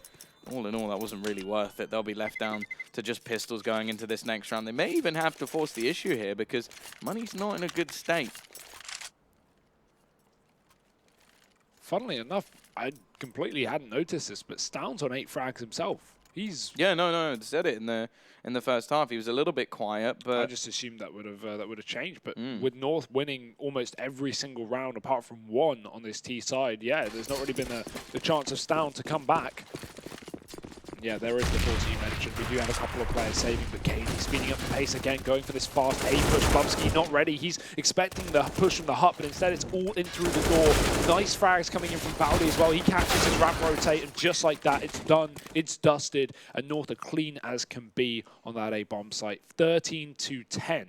[SPEAKER 5] all in all, that wasn't really worth it. They'll be left down to just pistols going into this next round. They may even have to force the issue here because money's not in a good state.
[SPEAKER 4] Funnily enough, I completely hadn't noticed this, but Stound's on 8 frags himself. He's
[SPEAKER 5] no, said it in the first half. He was a little bit quiet, but
[SPEAKER 4] I just assumed that would have changed. But with North winning almost every single round apart from 1 on this T side, yeah, there's not really been the chance of Stound to come back. Yeah, there is the force you mentioned. We do have a couple of players saving, but Katie speeding up the pace again, going for this fast A push. Bubski not ready. He's expecting the push from the hut, but instead it's all in through the door. Nice frags coming in from Bowdy as well. He catches his ramp rotate, and just like that, it's done. It's dusted, and North are clean as can be on that A bomb site. 13-10.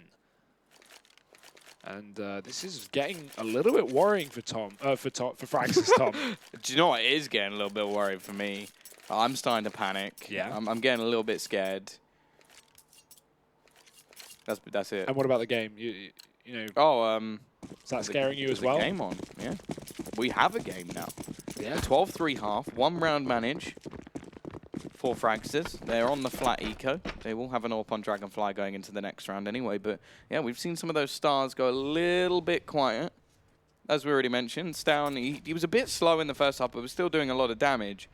[SPEAKER 4] And this is getting a little bit worrying for Fragsters Tom.
[SPEAKER 5] Do you know what? It is getting a little bit worried for me. I'm starting to panic.
[SPEAKER 4] Yeah.
[SPEAKER 5] I'm getting a little bit scared. That's it.
[SPEAKER 4] And what about the game? You know.
[SPEAKER 5] Oh,
[SPEAKER 4] Is that scaring you as
[SPEAKER 5] There's
[SPEAKER 4] well?
[SPEAKER 5] a game on, yeah. We have a game now.
[SPEAKER 4] Yeah.
[SPEAKER 5] 12-3 half, 1 round manage for Fragsters. They're on the flat eco. They will have an AWP on Dragonfly going into the next round anyway, but yeah, we've seen some of those stars go a little bit quiet. As we already mentioned, Stown, he was a bit slow in the first half, but was still doing a lot of damage.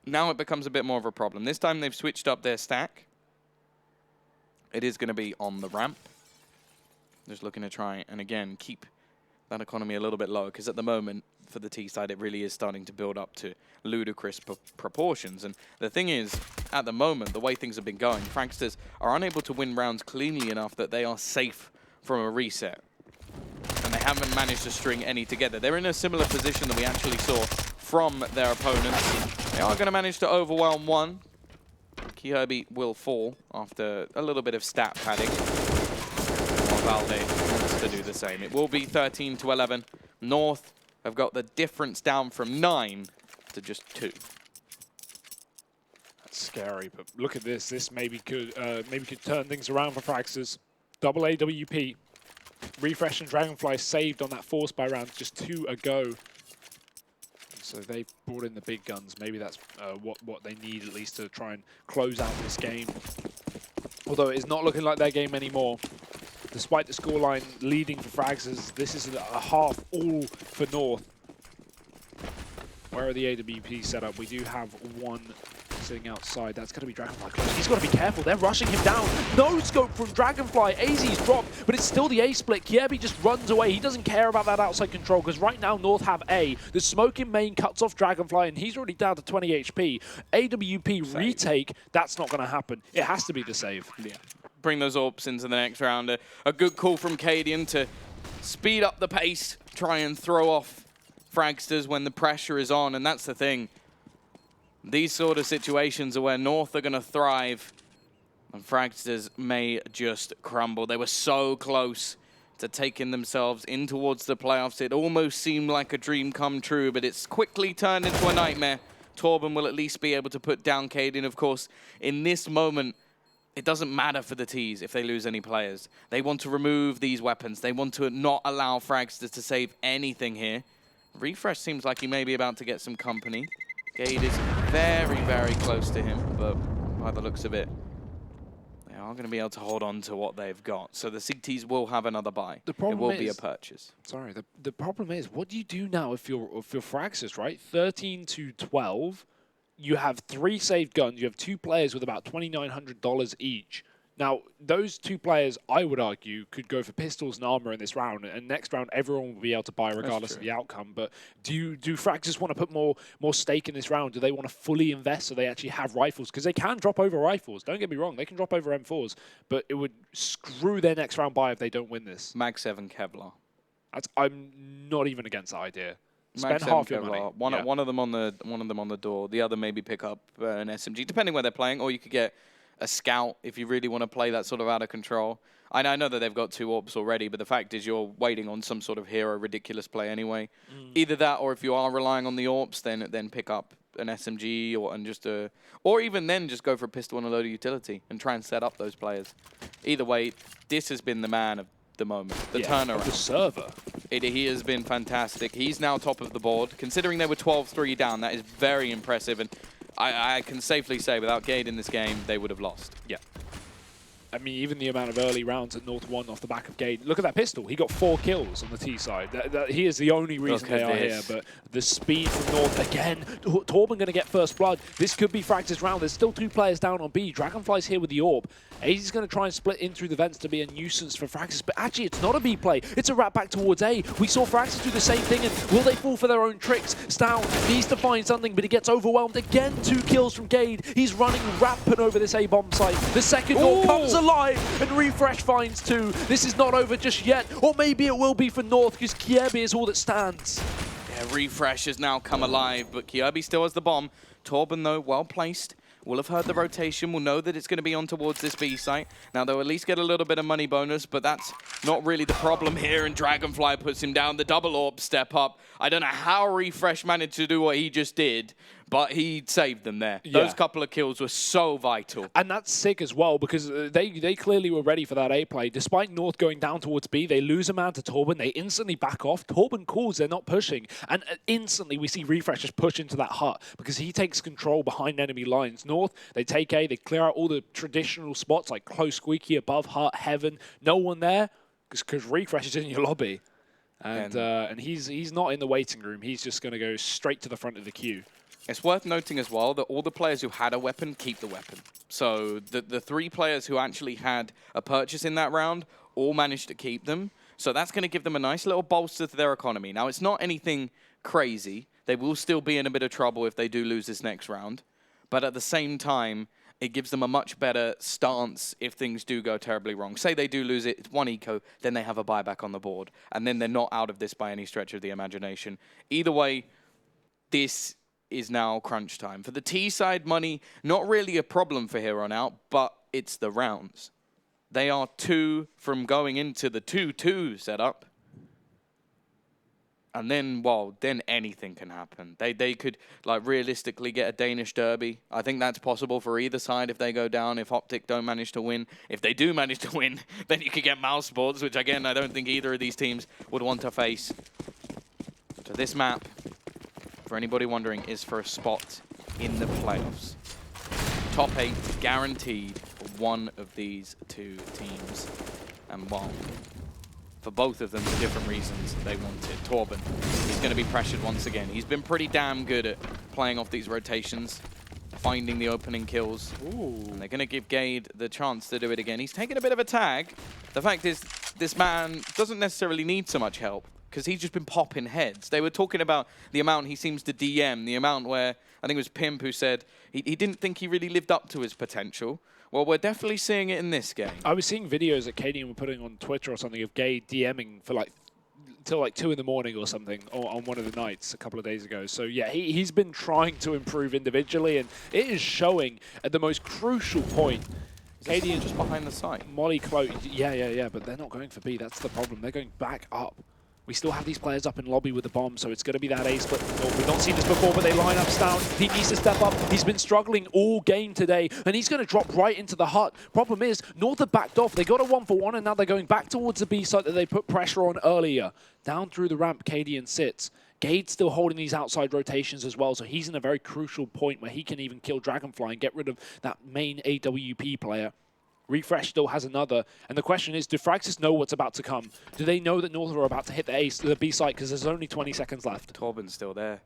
[SPEAKER 5] Now it becomes a bit more of a problem. This time they've switched up their stack. It is going to be on the ramp. Just looking to try and, again, keep that economy a little bit lower, because at the moment, for the T side, it really is starting to build up to ludicrous proportions. And the thing is, at the moment, the way things have been going, Fragsters are unable to win rounds cleanly enough that they are safe from a reset. And they haven't managed to string any together. They're in a similar position that we actually saw from their opponents. They are going to manage to overwhelm one. Kirby will fall after a little bit of stat padding. While Valde wants to do the same. It will be 13-11. North have got the difference down from 9 to just 2.
[SPEAKER 4] That's scary, but look at this. This maybe could turn things around for Fragsters. Double AWP. Refresh and Dragonfly saved on that force buy round just 2 ago. So they brought in the big guns. Maybe that's what they need at least to try and close out this game. Although it is not looking like their game anymore. Despite the scoreline leading for Fragsters, this is a half all for North. Where are the AWP set up? We do have one sitting outside. That's going to be Dragonfly close. He's got to be careful. They're rushing him down. No scope from Dragonfly. AZ's dropped, but it's still the A split. Kirby just runs away. He doesn't care about that outside control because right now North have A. The smoke in main cuts off Dragonfly, and he's already down to 20 HP. AWP save. Retake, that's not going to happen. It has to be the save.
[SPEAKER 5] Yeah. Bring those AWPs into the next round. A good call from Cadian to speed up the pace, try and throw off Fragsters when the pressure is on, and that's the thing. These sort of situations are where North are going to thrive, and Fragsters may just crumble. They were so close to taking themselves in towards the playoffs. It almost seemed like a dream come true, but it's quickly turned into a nightmare. Torben will at least be able to put down Cadian. Of course, in this moment, it doesn't matter for the T's if they lose any players. They want to remove these weapons. They want to not allow Fragsters to save anything here. Refresh seems like he may be about to get some company. Gade is very, very close to him, but by the looks of it, they are going to be able to hold on to what they've got. So the CTs will have another buy. It will be a purchase.
[SPEAKER 4] Sorry, the problem is, what do you do now if you're Fragsters, right? 13-12. You have 3 saved guns. You have 2 players with about $2,900 each. Now, those 2 players, I would argue, could go for pistols and armor in this round. And next round, everyone will be able to buy regardless of the outcome. But do Fragsters want to put more stake in this round? Do they want to fully invest so they actually have rifles? Because they can drop over rifles. Don't get me wrong. They can drop over M4s. But it would screw their next round buy if they don't win this.
[SPEAKER 5] Mag 7 Kevlar.
[SPEAKER 4] I'm not even against that idea. Spend
[SPEAKER 5] Mag
[SPEAKER 4] half
[SPEAKER 5] 7
[SPEAKER 4] your
[SPEAKER 5] Kevlar.
[SPEAKER 4] money.
[SPEAKER 5] One of them on the door. The other maybe pick up an SMG, depending where they're playing. Or you could get a scout if you really want to play that sort of out of control. I know that they've got 2 AWPs already, but the fact is you're waiting on some sort of hero ridiculous play anyway. Either that, or if you are relying on the AWPs, then pick up an SMG or even then just go for a pistol and a load of utility and try and set up those players. Either way, this has been the man of the moment, the turnaround.
[SPEAKER 4] Of the server.
[SPEAKER 5] He has been fantastic. He's now top of the board. Considering they were 12-3 down, that is very impressive. And I can safely say, without Gade in this game, they would have lost.
[SPEAKER 4] Yeah. I mean, even the amount of early rounds at North won off the back of Gade. Look at that pistol. He got 4 kills on the T side. He is the only reason they are here. But the speed from North, again, Torben going to get first blood. This could be Fragsters' round. There's still 2 players down on B. Dragonfly's here with the AWP. AZ's going to try and split in through the vents to be a nuisance for Fragsters. But actually, it's not a B play. It's a wrap back towards A. We saw Fragsters do the same thing. And will they fall for their own tricks? Stown needs to find something, but he gets overwhelmed. Again, 2 kills from Gade. He's running rampant over this A-bomb site. The second AWP comes alive, and Refresh finds 2. This is not over just yet. Or maybe it will be for North, because Kirby is all that stands.
[SPEAKER 5] Yeah, Refresh has now come alive, but Kirby still has the bomb. Torben, though, well placed. Will have heard the rotation, will know that it's going to be on towards this B site. Now, they'll at least get a little bit of money bonus, but that's not really the problem here, and Dragonfly puts him down. The double AWP step up. I don't know how Refresh managed to do what he just did, but he saved them there.
[SPEAKER 4] Yeah.
[SPEAKER 5] Those couple of kills were so vital.
[SPEAKER 4] And that's sick as well, because they clearly were ready for that A play. Despite North going down towards B, they lose a man to Torben. They instantly back off. Torben calls, they're not pushing. And instantly we see Refresh just push into that hut because he takes control behind enemy lines. North, they take A, they clear out all the traditional spots like close squeaky, above hut, heaven. No one there because Refresh is in your lobby. And he's not in the waiting room. He's just going to go straight to the front of the queue.
[SPEAKER 5] It's worth noting as well that all the players who had a weapon keep the weapon. So the 3 players who actually had a purchase in that round all managed to keep them. So that's going to give them a nice little bolster to their economy. Now, it's not anything crazy. They will still be in a bit of trouble if they do lose this next round. But at the same time, it gives them a much better stance if things do go terribly wrong. Say they do lose it, it's 1 eco, then they have a buyback on the board. And then they're not out of this by any stretch of the imagination. Either way, this is now crunch time. For the T side, money, not really a problem for here on out, but it's the rounds. They are 2 from going into the 2-2 setup. And then, well, then anything can happen. They could, like, realistically get a Danish derby. I think that's possible for either side if they go down, if Optic don't manage to win. If they do manage to win, then you could get Mouse Sports, which, again, I don't think either of these teams would want to face. So this map, for anybody wondering, is for a spot in the playoffs. Top 8 guaranteed for one of these 2 teams. And, well, for both of them, for different reasons, they want it. Torben, he's going to be pressured once again. He's been pretty damn good at playing off these rotations, finding the opening kills. Ooh. And they're going to give Gade the chance to do it again. He's taken a bit of a tag. The fact is, this man doesn't necessarily need so much help because he's just been popping heads. They were talking about the amount he seems to DM, the amount where, I think it was Pimp who said he didn't think he really lived up to his potential. Well, we're definitely seeing it in this game.
[SPEAKER 4] I was seeing videos that Katie were putting on Twitter or something of Gade DMing for like till like 2 in the morning or something on one of the nights a couple of days ago. So yeah, he's been trying to improve individually, and it is showing at the most crucial point.
[SPEAKER 5] Katie is just behind the site.
[SPEAKER 4] Molly Cloak, yeah, but they're not going for B. That's the problem. They're going back up. We still have these players up in lobby with the bomb, so it's going to be that A split. We've not seen this before, but they line up Stout. He needs to step up. He's been struggling all game today, and he's going to drop right into the hut. Problem is, North have backed off. They got a 1-for-1, and now they're going back towards the B site that they put pressure on earlier. Down through the ramp, Cadian sits. Gade's still holding these outside rotations as well, so he's in a very crucial point where he can even kill Dragonfly and get rid of that main AWP player. Refresh still has another, and the question is, do Fragsters know what's about to come? Do they know that North are about to hit the B site because there's only 20 seconds left?
[SPEAKER 5] Torben's still there.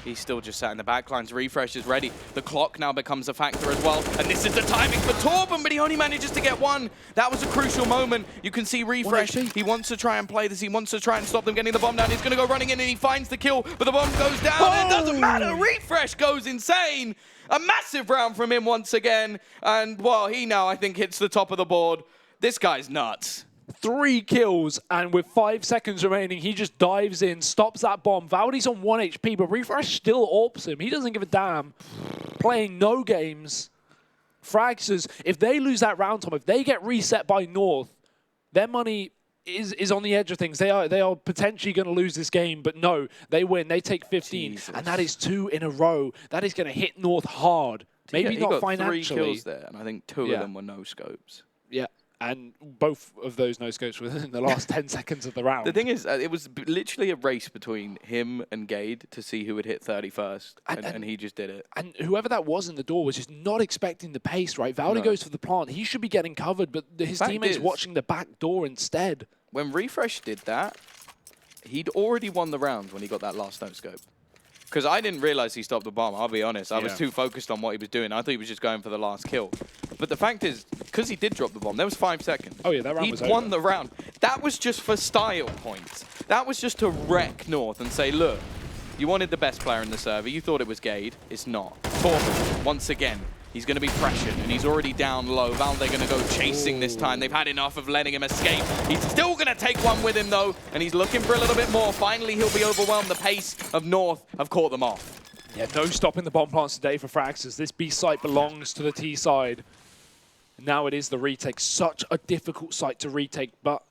[SPEAKER 5] He's still just sat in the backlines. Refresh is ready. The clock now becomes a factor as well, and this is the timing for Torben, but he only manages to get 1. That was a crucial moment. You can see Refresh. He wants to try and play this. He wants to try and stop them getting the bomb down. He's going to go running in, and he finds the kill, but the bomb goes down. Oh! It doesn't matter. Refresh goes insane. A massive round from him once again. And, well, he now, I think, hits the top of the board. This guy's nuts.
[SPEAKER 4] 3 kills, and with 5 seconds remaining, he just dives in, stops that bomb. Valdi's on 1 HP, but Refresh still AWPs him. He doesn't give a damn. Playing no games. Fragsters, if they lose that round, Tom, if they get reset by North, their money is on the edge of things. They are potentially going to lose this game, but no, they win. They take 15, Jesus. And that is 2 in a row. That is going to hit North hard. Maybe not financially.
[SPEAKER 5] He got 3 kills there, and I think 2 of them were no scopes.
[SPEAKER 4] Yeah. And both of those no-scopes were in the last 10 seconds of the round.
[SPEAKER 5] The thing is, it was literally a race between him and Gade to see who would hit 30 first, and he just did it. And
[SPEAKER 4] whoever that was in the door was just not expecting the pace, right? Valdi goes for the plant. He should be getting covered, but his teammates watching the back door instead.
[SPEAKER 5] When Refresh did that, he'd already won the round when he got that last no-scope. Because I didn't realize he stopped the bomb, I'll be honest. I was too focused on what he was doing. I thought he was just going for the last kill. But the fact is, because he did drop the bomb, there was 5 seconds.
[SPEAKER 4] Oh yeah, that round was over.
[SPEAKER 5] He'd won the round. That was just for style points. That was just to wreck North and say, look, you wanted the best player in the server. You thought it was Gade. It's not. Torben, once again, he's going to be pressured, and he's already down low. Valde going to go chasing this time. They've had enough of letting him escape. He's still going to take 1 with him, though, and he's looking for a little bit more. Finally, he'll be overwhelmed. The pace of North have caught them off.
[SPEAKER 4] Yeah, no stopping the bomb plants today for Fragsters. This B site belongs to the T side. Now it is the retake. Such a difficult site to retake, but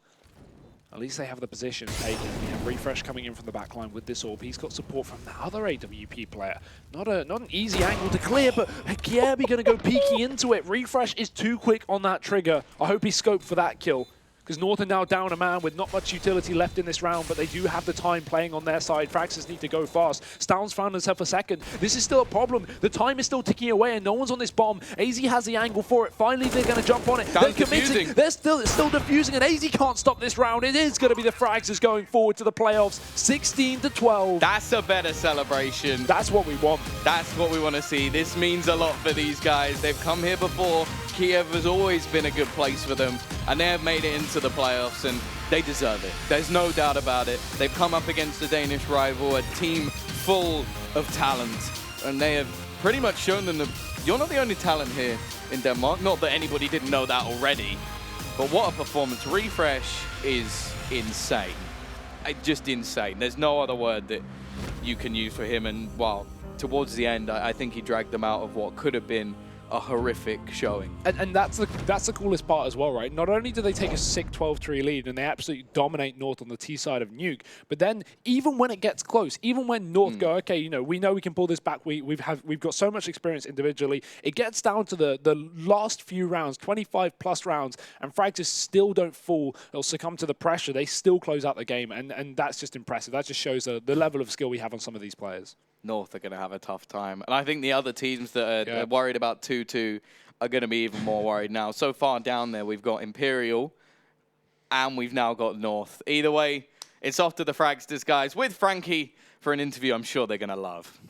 [SPEAKER 4] At least they have the position taken. We have Refresh coming in from the backline with this orb. He's got support from the other AWP player. Not an easy angle to clear, but Kiebi going to go peeking into it. Refresh is too quick on that trigger. I hope he scoped for that kill, because North are now down a man with not much utility left in this round, but they do have the time playing on their side. Fragsters need to go fast. Stoun's found himself a second. This is still a problem. The time is still ticking away, and no one's on this bomb. AZ has the angle for it. Finally, they're going to jump on it. They're committing. They're still defusing, and AZ can't stop this round. It is going to be the Fragsters going forward to the playoffs, 16-12.
[SPEAKER 5] That's a better celebration.
[SPEAKER 4] That's what we want.
[SPEAKER 5] That's what we want to see. This means a lot for these guys. They've come here before. Kiev has always been a good place for them, and they have made it into the playoffs, and they deserve it. There's no doubt about it. They've come up against a Danish rival, a team full of talent, and they have pretty much shown them that you're not the only talent here in Denmark. Not that anybody didn't know that already, but what a performance. Refresh is insane. Just insane. There's no other word that you can use for him, and well, towards the end, I think he dragged them out of what could have been a horrific showing.
[SPEAKER 4] And that's the coolest part as well, right? Not only do they take a sick 12-3 lead and they absolutely dominate North on the T side of nuke, but then even when it gets close, even when North go, okay, you know, we know we can pull this back, we've got so much experience individually, it gets down to the last few rounds, 25+ rounds, and Fragsters still don't fall or succumb to the pressure. They still close out the game, and that's just impressive. That just shows the level of skill we have on some of these players.
[SPEAKER 5] North are going to have a tough time. And I think the other teams that are worried about 2-2 are going to be even more worried now. So far down there, we've got Imperial, and we've now got North. Either way, it's off to the Fragsters guys with Frankie for an interview I'm sure they're going to love.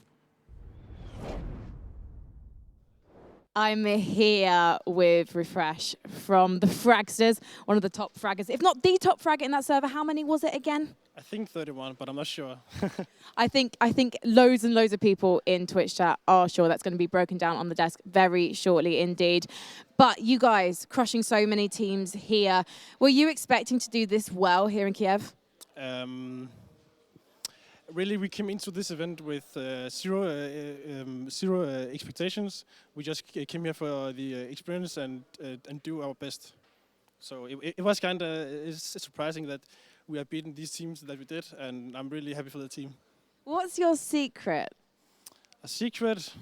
[SPEAKER 6] I'm here with Refresh from the Fragsters, one of the top fraggers, if not the top fragger in that server. How many was it again?
[SPEAKER 7] I think 31, but I'm not sure.
[SPEAKER 6] I think loads and loads of people in Twitch chat are sure that's going to be broken down on the desk very shortly indeed. But you guys crushing so many teams here. Were you expecting to do this well here in Kiev?
[SPEAKER 7] Really, we came into this event with zero expectations. We just came here for the experience and do our best. So it was kind of surprising that we have beaten these teams that we did, and I'm really happy for the team.
[SPEAKER 6] What's your secret?
[SPEAKER 7] A secret?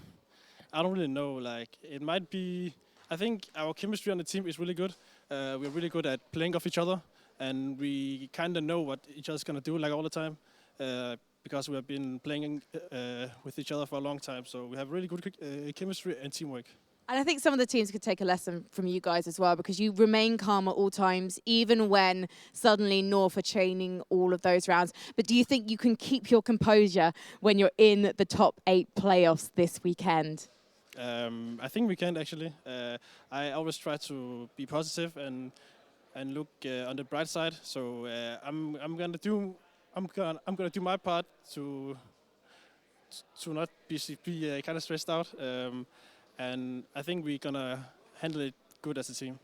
[SPEAKER 7] I don't really know. Like, it might be, I think our chemistry on the team is really good. We're really good at playing off each other, and we kind of know what each other's going to do like all the time. Because we have been playing with each other for a long time. So we have really good chemistry and teamwork.
[SPEAKER 6] And I think some of the teams could take a lesson from you guys as well, because you remain calm at all times, even when suddenly North are chaining all of those rounds. But do you think you can keep your composure when you're in the top 8 playoffs this weekend?
[SPEAKER 7] I think we can, actually. I always try to be positive and look on the bright side. So I'm gonna do my part to not be kind of stressed out. And I think we're going to handle it good as a team.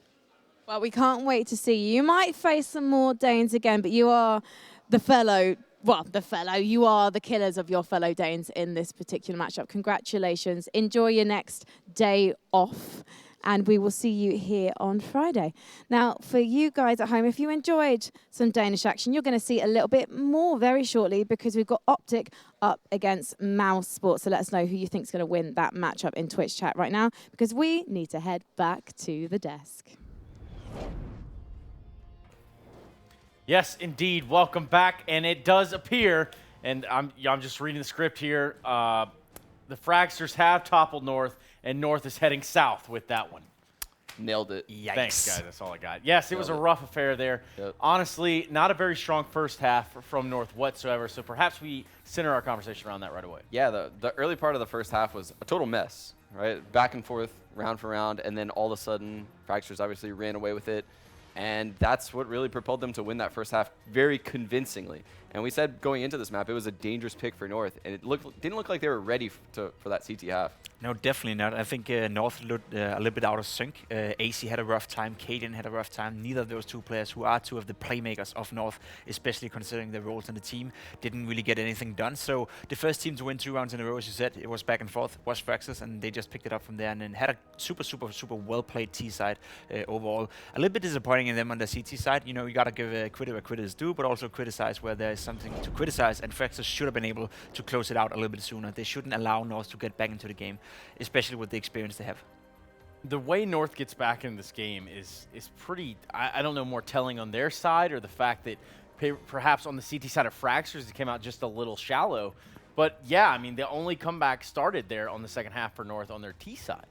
[SPEAKER 6] Well, we can't wait to see you. You might face some more Danes again, but you are you are the killers of your fellow Danes in this particular matchup. Congratulations. Enjoy your next day off, and we will see you here on Friday. Now, for you guys at home, if you enjoyed some Danish action, you're going to see a little bit more very shortly, because we've got Optic up against Mouse Sports. So let us know who you think is going to win that matchup in Twitch chat right now, because we need to head back to the desk.
[SPEAKER 1] Yes, indeed. Welcome back. And it does appear, and I'm just reading the script here, the Fragsters have toppled North, and North is heading south with that one.
[SPEAKER 3] Nailed it.
[SPEAKER 2] Yikes.
[SPEAKER 1] Thanks, guys. That's all I got. Yes, it was a rough affair there.
[SPEAKER 3] Yep.
[SPEAKER 1] Honestly, not a very strong first half from North whatsoever, so perhaps we center our conversation around that right away.
[SPEAKER 3] Yeah, the early part of the first half was a total mess, right? Back and forth, round for round, and then all of a sudden, Fragsters obviously ran away with it. And that's what really propelled them to win that first half very convincingly. And we said going into this map, it was a dangerous pick for North, and it didn't look like they were ready for that CT half.
[SPEAKER 2] No, definitely not. I think North looked a little bit out of sync. AC had a rough time. Kaden had a rough time. Neither of those two players, who are two of the playmakers of North, especially considering their roles in the team, didn't really get anything done. So the first team to win 2 rounds in a row, as you said, it was back and forth, was Fragsters, and they just picked it up from there and then had a super, super, super well-played T-side overall. A little bit disappointing bringing them on the CT side, you know, you gotta give credit where credit is due, but also criticize where there is something to criticize. And Fragsters should have been able to close it out a little bit sooner. They shouldn't allow North to get back into the game, especially with the experience they have.
[SPEAKER 1] The way North gets back into this game is pretty, I don't know, more telling on their side, or the fact that perhaps on the CT side of Fragsters, it came out just a little shallow. But yeah, I mean, the only comeback started there on the second half for North on their T side.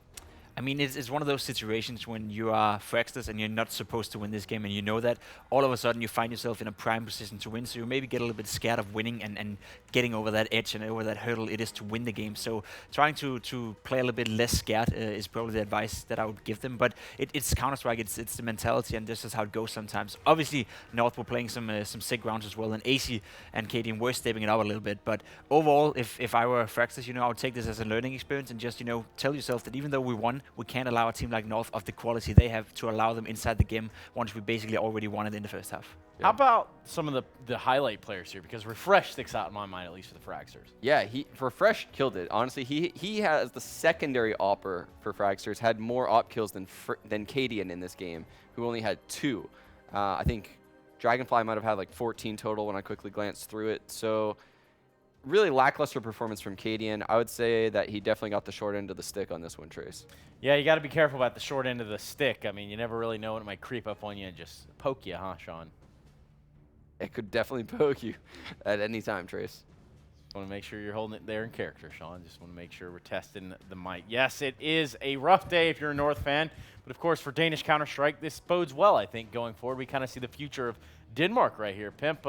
[SPEAKER 2] I mean, it's one of those situations when you are Fragsters and you're not supposed to win this game, and you know that. All of a sudden, you find yourself in a prime position to win, so you maybe get a little bit scared of winning and getting over that edge and over that hurdle it is to win the game. So trying to play a little bit less scared is probably the advice that I would give them. But it's Counter-Strike, it's the mentality, and this is how it goes sometimes. Obviously, North were playing some sick rounds as well, and AC and KDM were stepping it up a little bit. But overall, if I were Fragsters, you know, I would take this as a learning experience and just, you know, tell yourself that even though we won, we can't allow a team like North of the quality they have to allow them inside the game once we basically already won it in the first half.
[SPEAKER 1] How about some of the highlight players here? Because Refresh sticks out in my mind, at least for the Fragsters.
[SPEAKER 3] Yeah, Refresh killed it. Honestly, he has the secondary opper for Fragsters, had more op kills than Cadian in this game, who only had 2. I think Dragonfly might have had like 14 total when I quickly glanced through it. So really lackluster performance from Cadian. I would say that he definitely got the short end of the stick on this one, Trace.
[SPEAKER 1] Yeah, you got to be careful about the short end of the stick. I mean, you never really know when it might creep up on you and just poke you, huh, Sean?
[SPEAKER 3] It could definitely poke you at any time, Trace.
[SPEAKER 1] Want to make sure you're holding it there in character, Sean. Just want to make sure we're testing the mic. Yes, it is a rough day if you're a North fan, but of course for Danish Counter-Strike, this bodes well, I think, going forward. We kind of see the future of Denmark right here. Pimp,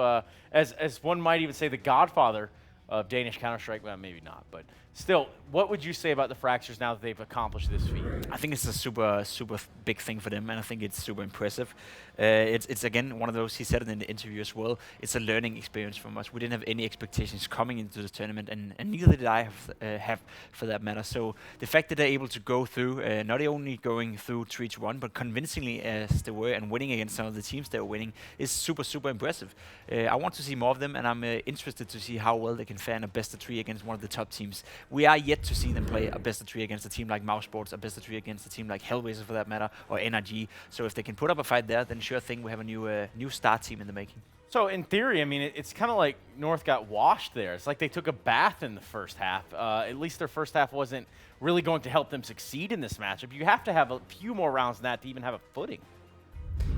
[SPEAKER 1] as one might even say, the godfather of Danish Counter-Strike. Well, maybe not, but still, what would you say about the Fragsters now that they've accomplished this feat?
[SPEAKER 2] I think it's a super big thing for them, and I think it's super impressive. It's again one of those, he said it in the interview as well, it's a learning experience from us. We didn't have any expectations coming into this tournament, and neither did I have for that matter. So the fact that they're able to go through, not only going through 3-1, but convincingly as they were, and winning against some of the teams they were winning, is super impressive. I want to see more of them, and I'm interested to see how well they can fare in a best-of-3 against one of the top teams. We are yet to see them play a best-of-3 against a team like Mousesports, a best-of-3 against a team like Hellraiser for that matter, or NRG. So if they can put up a fight there, then sure thing we have a new star team in the making.
[SPEAKER 1] So in theory, I mean, it's kind of like North got washed there. It's like they took a bath in the first half. At least their first half wasn't really going to help them succeed in this matchup. You have to have a few more rounds than that to even have a footing.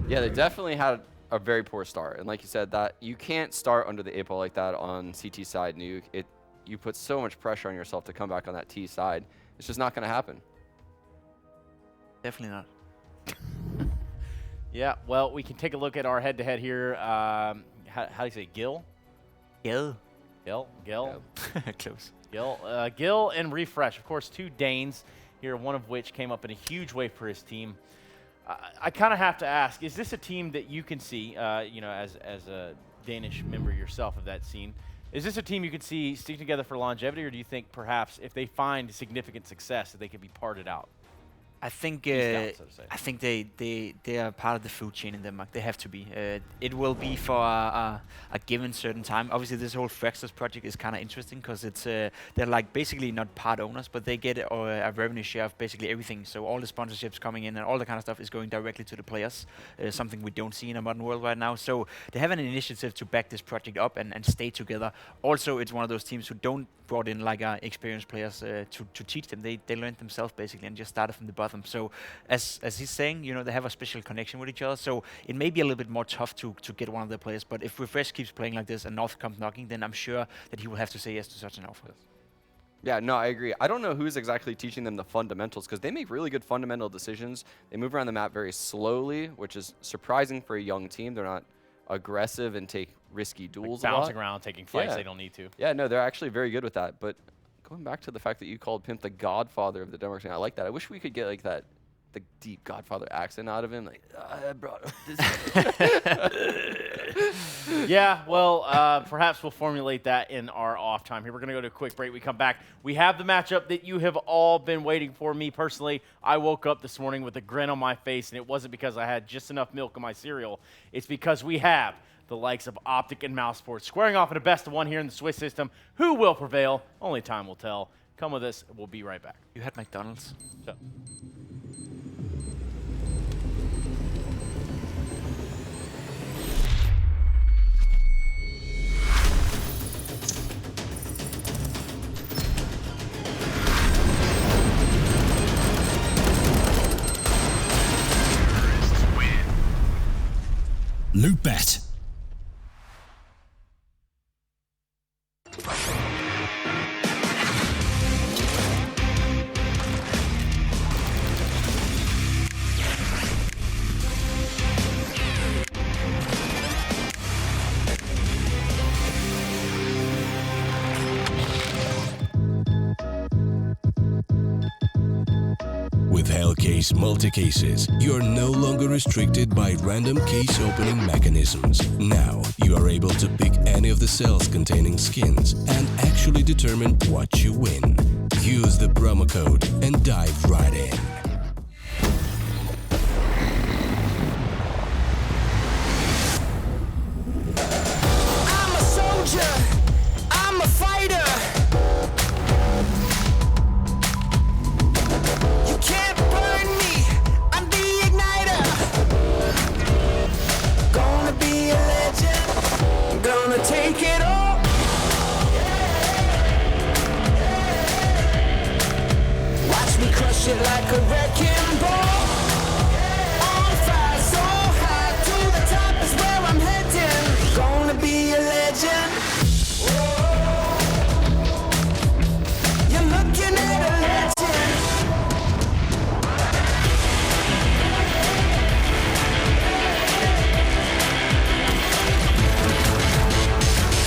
[SPEAKER 3] Yeah, they definitely had a very poor start. And like you said, that you can't start under the 8-ball like that on CT side nuke. You put so much pressure on yourself to come back on that T side. It's just not going to happen.
[SPEAKER 2] Definitely not.
[SPEAKER 1] Yeah, well, we can take a look at our head-to-head here. How do you say, Gil?
[SPEAKER 2] Gil.
[SPEAKER 1] Gil?
[SPEAKER 2] Close.
[SPEAKER 1] Gil and Refresh. Of course, 2 Danes here, one of which came up in a huge way for his team. I kind of have to ask, is this a team that you can see, you know, as a Danish member yourself of that scene, is this a team you could see sticking together for longevity, or do you think perhaps if they find significant success that they could be parted out?
[SPEAKER 2] I think
[SPEAKER 1] Down, so to say.
[SPEAKER 2] I think they are part of the food chain in Denmark. They have to be. It will be for a given certain time. Obviously, this whole Fragsters project is kind of interesting because it's they're like basically not part owners, but they get a revenue share of basically everything. So all the sponsorships coming in and all the kind of stuff is going directly to the players. Something we don't see in a modern world right now. So they have an initiative to back this project up and stay together. Also, it's one of those teams who don't brought in like experienced players to teach them. They learned themselves basically and just started from the bottom. So as he's saying, you know, they have a special connection with each other. So it may be a little bit more tough to get one of the players. But if Refresh keeps playing like this and North comes knocking, then I'm sure that he will have to say yes to such an offer.
[SPEAKER 3] Yeah, no, I agree. I don't know who's exactly teaching them the fundamentals because they make really good fundamental decisions. They move around the map very slowly, which is surprising for a young team. They're not aggressive and take risky duels
[SPEAKER 1] like
[SPEAKER 3] a lot.
[SPEAKER 1] Bouncing around, taking fights they don't need to.
[SPEAKER 3] Yeah, no, they're actually very good with that. But going back to the fact that you called Pimp the godfather of the Denmark scene, I like that. I wish we could get like that, the deep godfather accent out of him. Like, I brought up this.
[SPEAKER 1] Yeah, well, perhaps we'll formulate that in our off time. Here, we're going to go to a quick break. We come back. We have the matchup that you have all been waiting for. Me, personally, I woke up this morning with a grin on my face, and it wasn't because I had just enough milk in my cereal. It's because we have the likes of Optic and Mousesports squaring off in a best-of-1 here in the Swiss system. Who will prevail? Only time will tell. Come with us. We'll be right back.
[SPEAKER 2] You had McDonald's.
[SPEAKER 1] So.
[SPEAKER 8] Case multi-cases, you are no longer restricted by random case opening mechanisms. Now, you are able to pick any of the cells containing skins and actually determine what you win. Use the promo code and dive right in.